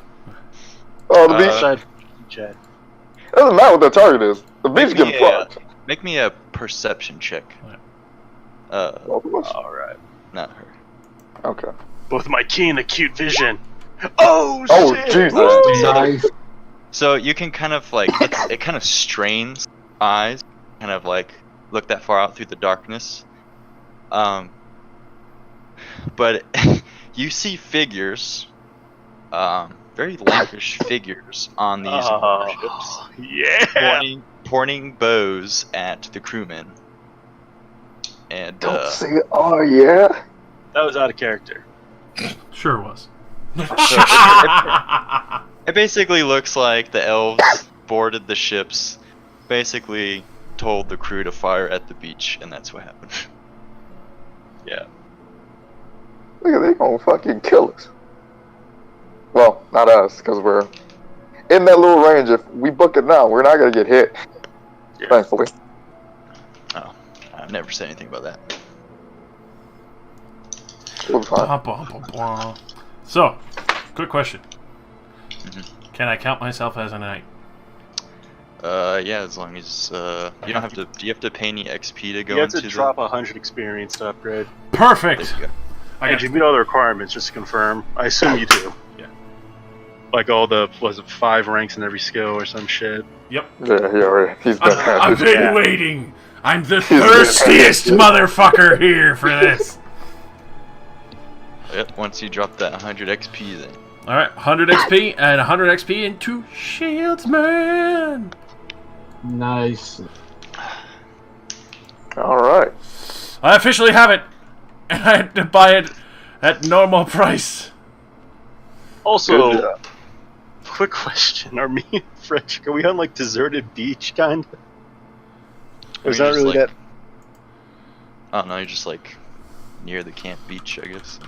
Oh, the beach. Outside Jet. Doesn't matter what the target is. The beach Make me get a- fucked. Make me a perception check. Alright. Not her. Okay. With my keen, acute vision. Oh, Oh, shit! Jesus. So, Nice. so you can kind of like it kind of strains eyes, kind of like look that far out through the darkness. But you see figures, very lankish figures on these warships, Yeah! pointing bows at the crewmen. And Don't say it. Oh, yeah. That was out of character. Sure was. it basically looks like the elves boarded the ships, basically told the crew to fire at the beach, and that's what happened. Yeah. Look at they gonna fucking kill us. Well, not us, because we're in that little range. If we book it now, we're not gonna get hit. Yeah. Thankfully. Oh, I've never said anything about that. We'll be fine. Blah, blah, blah, blah. So, quick question. Mhm. Can I count myself as a knight? Yeah, as long as you don't have to. Do you have to pay any XP to go You have into to drop 100 experience to upgrade. Perfect! There you go. I And got you meet all the requirements, just to confirm. I assume you do. Yeah. Like all the, was it 5 ranks in every skill or some shit? Yep. Yeah, he already. He's been I've been Yeah. waiting! I'm the been thirstiest motherfucker here for this! Yep. Once you drop that 100 XP, then. Alright, 100 XP and 100 XP into Shieldsman! Nice. All right. I officially have it! And I had to buy it at normal price. Also, Good job. quick question. Are me and Frederick, are we on like deserted beach, kind of? I Is mean, that just, really like, that? I don't know. You're just like near the camp beach, I guess.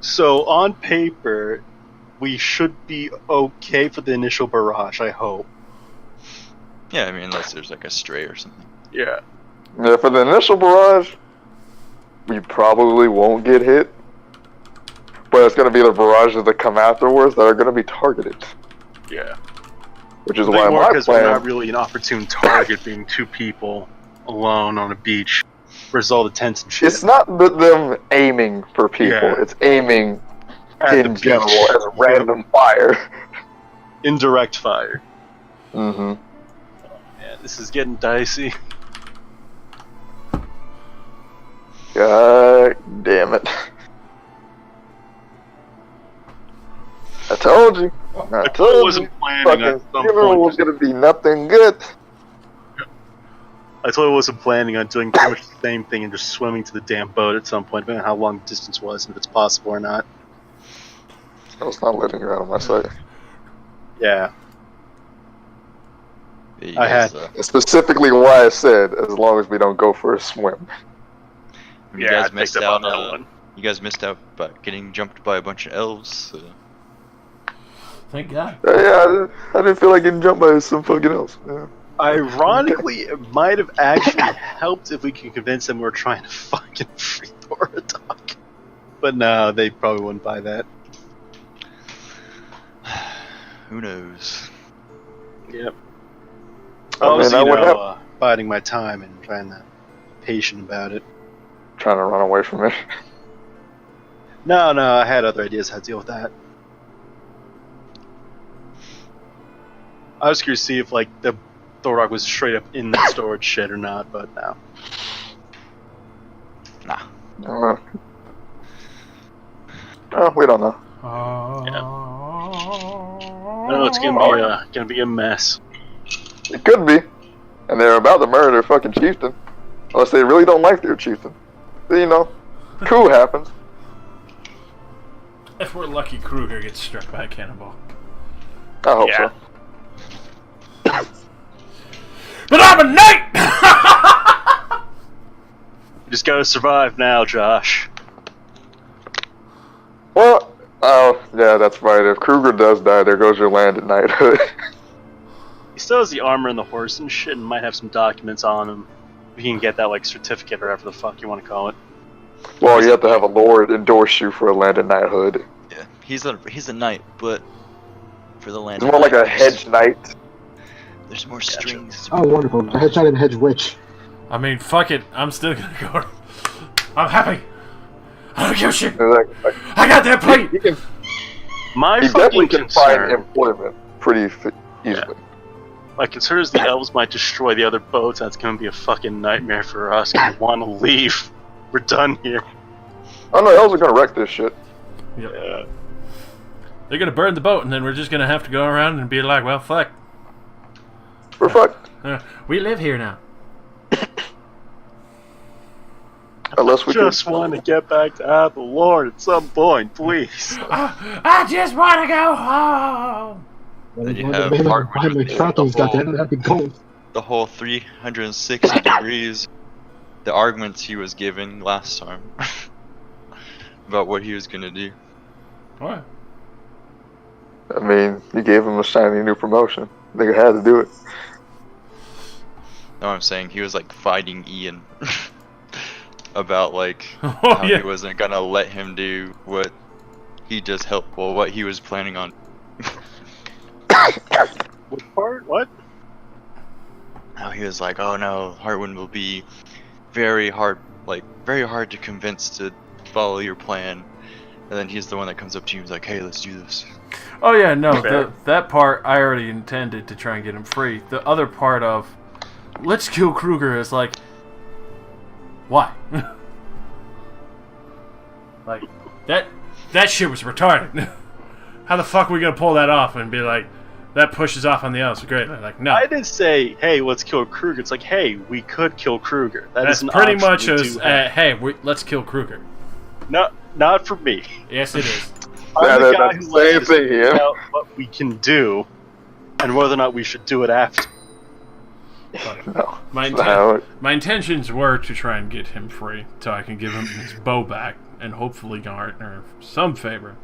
So, on paper, we should be okay for the initial barrage, I hope. Yeah, I mean, unless there's like a stray or something. Yeah. Yeah, for the initial barrage, we probably won't get hit. But it's gonna be the barrages that come afterwards that are gonna be targeted. Yeah. Which is I why think more my because we're plan. not really an opportune target being 2 people alone on a beach versus all the tents and shit. It's not them aiming for people. Yeah. It's aiming At in the general beach. as random fire. Indirect fire. Mm-hmm. Yeah, this is getting dicey. God damn it. I told you. I I told you. wasn't planning Fucking on some funeral was point. gonna be nothing good. I totally wasn't planning on doing pretty much the same thing and just swimming to the damn boat at some point, depending on how long the distance was and if it's possible or not. I was not letting you out of my sight. Yeah. Yeah, you I guys, had- It's specifically why I said as long as we don't go for a swim. you guys I missed picked up out. on that one. You guys missed out by getting jumped by a bunch of elves. So. Thank God. Yeah, I didn't feel like getting jumped by some fucking else. Yeah. Ironically, it might have actually helped if we could convince them we're trying to fucking free Thoradok. But no, they probably wouldn't buy that. Who knows? Yep. I I was, mean, I would have biding my time and trying to be patient about it. trying to run away from it. No, I had other ideas how to deal with that. I was curious to see if, like, the Thoradok was straight up in that storage shed or not, but no. Nah. Oh, we don't know. No, it's gonna be a mess. It could be. And they're about to murder their fucking chieftain. Unless they really don't like their chieftain. But, you know, coup happens. If we're lucky, Kruger gets struck by a cannonball. I hope Yeah. so. But I'm a knight! You just gotta survive now, Josh. Well, oh, yeah, that's right. If Kruger does die, there goes your landed knighthood. He still has the armor and the horse and shit, and might have some documents on him. You can get that, like, certificate or whatever the fuck you want to call it. Well, you have to have a lord endorse you for a landed knighthood. Yeah, he's a knight, but for the land. It's more like a hedge knight. There's more strings. Oh, wonderful. The hedge knight and the hedge witch. I mean, fuck it. I'm still gonna go. I'm happy. I don't give a shit. Like, I got that plate. he can, My he definitely fucking can find concern, employment pretty easily. my concern is the elves might destroy the other boats. That's gonna be a fucking nightmare for us. We want to leave. We're done here. Oh no, elves are gonna wreck this shit. Yep. Yeah. They're gonna burn the boat, and then we're just gonna have to go around and be like, well, fuck. We're fucked. We live here now. Unless we Just want to get back to the Lord at some point, please. I just want to go home. Then you When have the man Hartman behind the with Kratos the got whole- there, that'd be gold. The whole 360 degrees, the arguments he was giving last time about what he was gonna do. What? I mean, you gave him a shiny new promotion. Nigga had to do it. Know what I'm saying? He was like fighting Ian about like Oh, how yeah. he wasn't gonna let him do what he just helped. Well, what he was planning on. What part? What? How he was like, oh no, Hartwin will be very hard to convince to follow your plan. And then he's the one that comes up to you and is like, hey, let's do this. Oh yeah, no, Fair. that part I already intended to try and get him free. The other part of let's kill Kruger is like, why? Like that shit was retarded. How the fuck are we gonna pull that off and be like, that pushes off on the elves? Great. Like, no. I didn't say, hey, let's kill Kruger. It's like, hey, we could kill Kruger. That's an pretty option much we as, do have. hey, let's kill Kruger. No, not for me. Yes, it is. I'm the guy that's who the same likes thing to here. figure out what we can do and whether or not we should do it after. No. My, That's not how it- my intentions were to try and get him free so I can give him his bow back and hopefully garner some favor.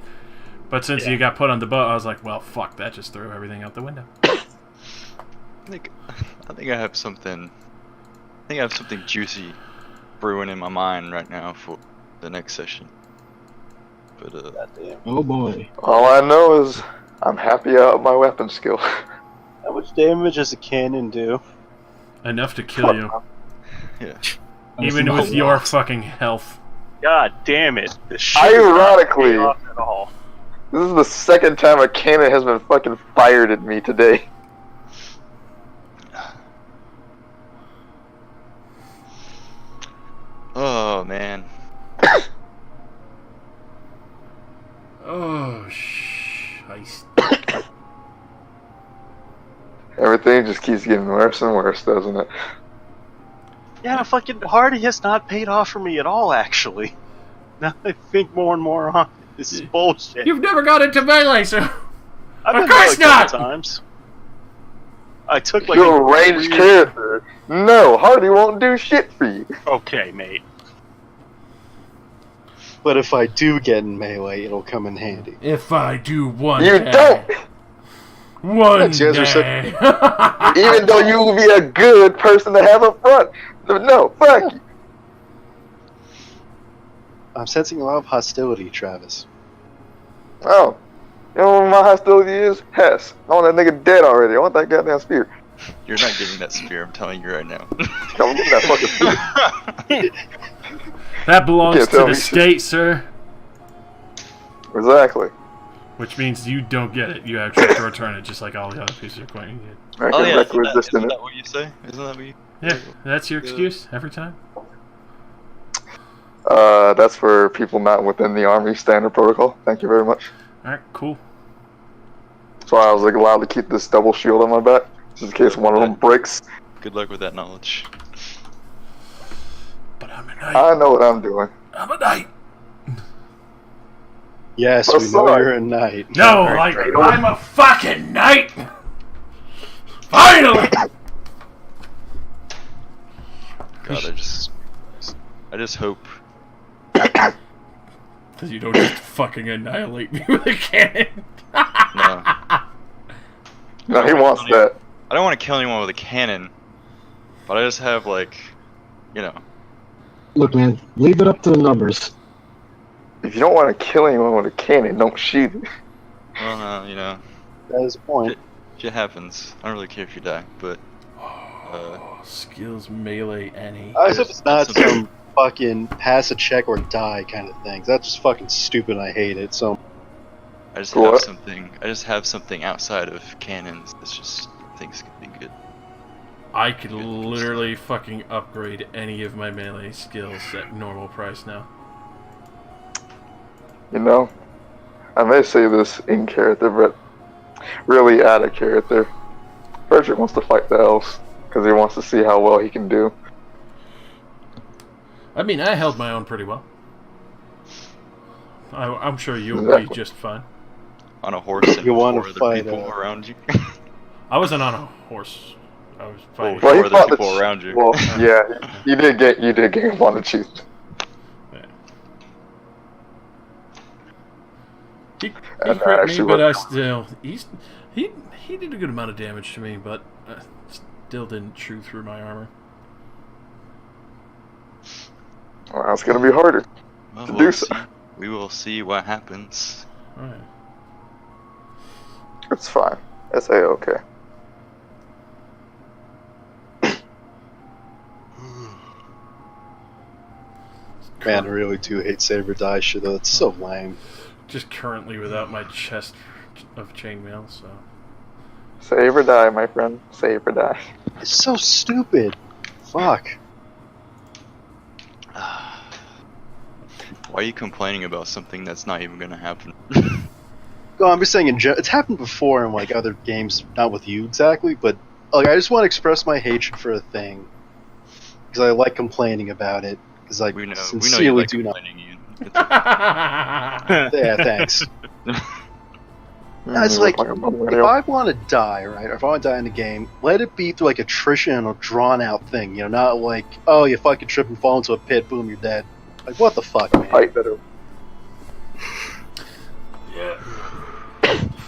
But since he got put on the boat, I was like, well, fuck, that just threw everything out the window. I think I have something juicy brewing in my mind right now for the next session. But Goddamn. Oh boy. All I know is I'm happy out of my weapon skill. How much damage does a cannon do? Enough to kill you. yeah. Even That's with not your lost. fucking health. God damn it. This shit is not Ironically, paying off at all. this is the second time a cannon has been fucking fired at me today. Oh man. Oh, Everything just keeps getting worse and worse, doesn't it? Yeah, fucking Hardy has not paid off for me at all, actually. Now I think more and more on it. This is bullshit. You've never got into melee, so... I've Of been course there, like, not! couple times. I took like You're a ranged character. No, Hardy won't do shit for you. Okay, mate. But if I do get in melee, it'll come in handy. If I do one You day. don't! One Thanks, you guys are so- day. Even though you will be a good person to have up front. No, fuck you. I'm sensing a lot of hostility, Travis. Oh. You know what my hostility is? Hess. I want that nigga dead already. I want that goddamn spear. You're not getting that spear, I'm telling you right now. Come get that fucking spear. That belongs can't to tell the me. state, sir. Exactly. Which means you don't get it. You actually have to return it, just like all the other pieces of equipment you get. I Oh can yeah, requisition isn't it. that what you say? Isn't that what you... Yeah, that's your excuse every time. That's for people not within the Army standard protocol. Thank you very much. Alright, cool. That's why I was like allowed to keep this double shield on my back, just in case one of them breaks. Good luck with that knowledge. But I'm a knight. I know what I'm doing. I'm a knight. Yes, Oh, we know sorry. you're a knight. No, like, I'm a fucking knight! Finally! God, I just hope. Because you don't just fucking annihilate me with a cannon. No. No, he wants that. I don't want to kill anyone with a cannon, but I just have like, you know, Look, man, leave it up to the numbers. If you don't want to kill anyone with a cannon, don't shoot it. Well, no, you know, That is the point. shit happens. I don't really care if you die, but Skills melee any. I hope it's not That's some fucking pass a check or die kind of thing. That's just fucking stupid and I hate it. So I just What? have something. I just have something outside of cannons. That's just things could be good. I could literally fucking upgrade any of my melee skills at normal price now. You know, I may say this in character, but really out of character. Frederick wants to fight the elves because he wants to see how well he can do. I mean, I held my own pretty well. I'm sure you'll be Exactly. just fine. On a horse and You wanna four other fight, people around you. I wasn't on a horse. I was fighting. Well, he Four other fought the people around you. Well, yeah, you did get one to choose. He And, crit me, actually but I what- still he did a good amount of damage to me, but still didn't chew through my armor. Well, it's gonna be harder. Well, To we'll do so. see. We will see what happens. Alright. It's fine. It's a-okay. man, I really do hate Saber Die shit though. It's so lame. Just currently without my chest of chainmail, so Save or die, my friend. Save or die. It's so stupid. Fuck. Why are you complaining about something that's not even gonna happen? No, I'm just saying in general. It's happened before in like other games, not with you exactly, but like I just want to express my hatred for a thing because I like complaining about it. Because I we know you sincerely like do not. complaining. Yeah, thanks. It's You like, look a if millennial. I want to die, right, or if I want to die in the game, let it be through like attrition or drawn out thing, you know, not like, oh, you fucking trip and fall into a pit, boom, you're dead. Like, what the fuck, man? Fight better. yeah.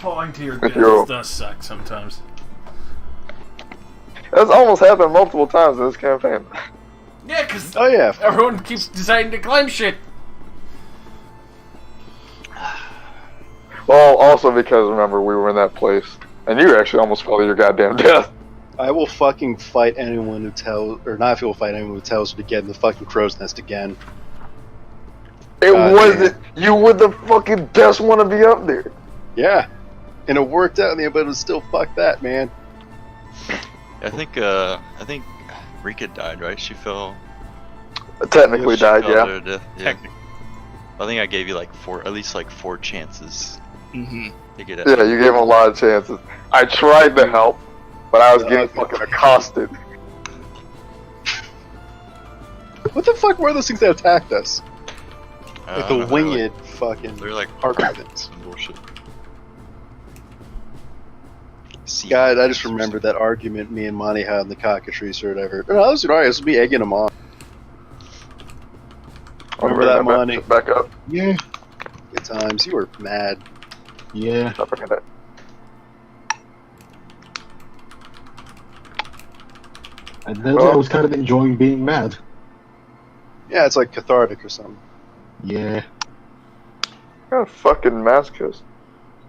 Falling to your If death you're- does suck sometimes. That's almost happened multiple times in this campaign. Yeah, because Oh yeah, everyone keeps deciding to climb shit. Well, also because remember we were in that place, and you actually almost fell to your goddamn death. I will fucking fight anyone who tells, or not if you'll fight anyone who tells you to get in the fucking crow's nest again. It God wasn't. You were the fucking best one to be up there. Yeah, and it worked out in the end, but it was still fuck that, man. I think Rika died, right? She fell. Technically she died, fell yeah. to her death. Yeah. I think I gave you like at least four chances Mm-hmm. to get it. Yeah, you gave him a lot of chances. I tried to help, but I was getting fucking accosted. What the fuck were those things that attacked us? I Like don't the know, winged fucking They're like harpy things. some bullshit. Sea God, I just monsters. remembered that argument me and Monty had in the cockatrice or whatever. No, that was alright. This would be egging them on. Remember that, Monty? Back up. Yeah, Good times. You were mad. yeah. Stop bringing that. And then I was kind of enjoying being mad. Yeah, it's like cathartic or something. Yeah. What fucking masochist?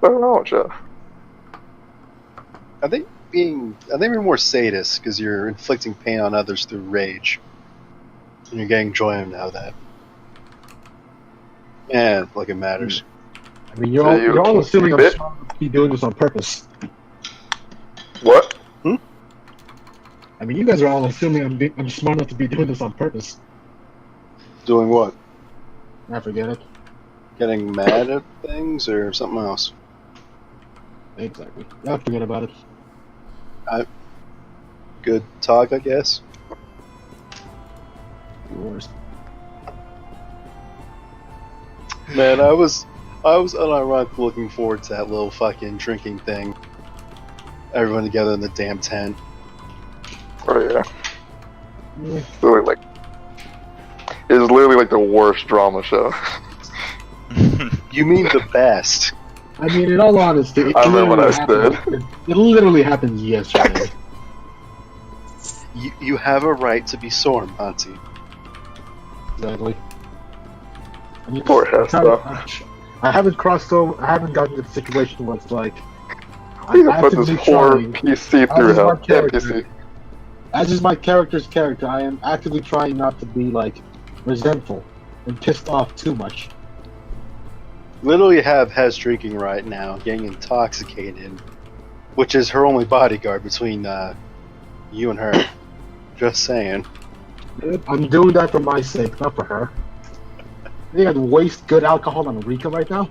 What's wrong with you? I think you're more sadist because you're inflicting pain on others through rage, and you're getting enjoyment out of that. Yeah, like it matters. I mean, So you're all you assuming I'm bit? smart enough to be doing this on purpose. What? I mean, you guys are all assuming I'm smart enough to be doing this on purpose. Doing what? I forget it. Getting mad at things or something else? Exactly. I forget about it. Good talk, I guess. The worst. Man, I was unironically looking forward to that little fucking drinking thing. Everyone together in the damn tent. Oh yeah. Yeah. It's literally like the worst drama show. You mean the best? I mean, in all honesty, it I meant what literally I happened. It literally happened yesterday. You have a right to be sore, Monty. Exactly. I mean, Poor Hess, though. I haven't crossed over. I haven't gotten to the situation where it's like You I'm can put this actively poor trying. PC As through is my hell. character. NPC. As is my character's character, I am actively trying not to be like resentful and pissed off too much. Literally have Hez drinking right now, getting intoxicated, which is her only bodyguard between you and her. Just saying. I'm doing that for my sake, not for her. You think I'd waste good alcohol on Rika right now?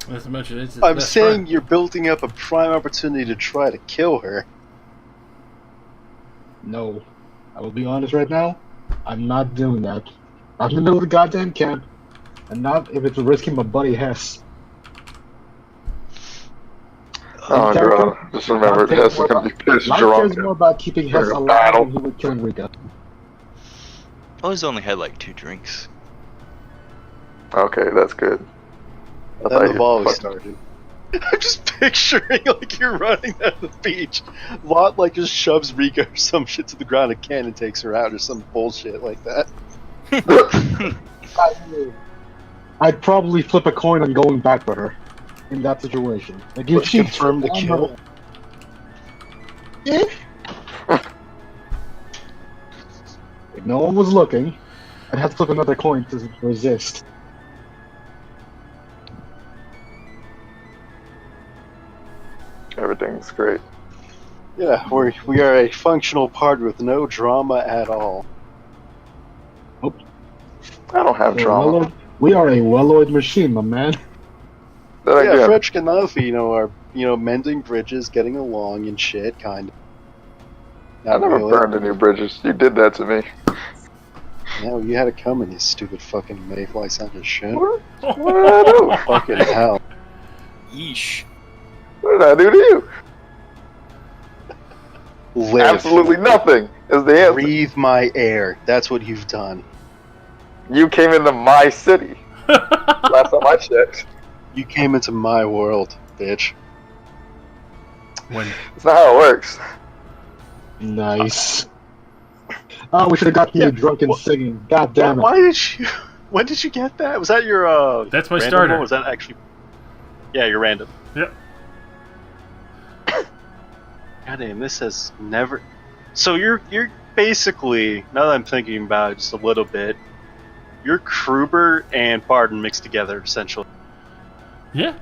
As much as it's I'm saying you're building up a prime opportunity to try to kill her. No. I will be honest right now. I'm not doing that. I'm in the middle of the goddamn camp, and not if it's risking my buddy Hess. Oh, character, girl. Just remember, Life Hess is cares going to be pissed Life drunk. cares more about keeping Hess During a alive battle. than he would killing Rika. I always only had like 2 drinks. Okay, that's good. I Then thought the you volley fucking- started. I'm just picturing like you're running down the beach. Lot like just shoves Rika or some shit to the ground and cannon takes her out or some bullshit like that. I'd probably flip a coin on going back for her in that situation. Like if she Confirm the kill. If no one was looking, I'd have to flip another coin to resist. Everything's great. Yeah, we are a functional party with no drama at all. I don't have drama. We are a well-oiled machine, my man. Then Yeah, again, French and Nafi, are mending bridges, getting along and shit, kind of. I never burned any bridges. You did that to me. No, you had it coming, you stupid fucking mayfly son of shit. What did I do? Fucking hell. Yeesh. What did I do to you? Live. Absolutely nothing is the answer. Breathe my air. That's what you've done. You came into my city. Last time I checked. You came into my world, bitch. when That's not how it works. Nice. Oh, we should have got me drunk and singing. God damn it. Why did you? When did you get that? Was that your That's my random starter. one? Was that actually? Yeah, your random. Yep. Goddamn, this has never. So you're basically, now that I'm thinking about it just a little bit, you're Kruber and Barden mixed together essentially. Yeah,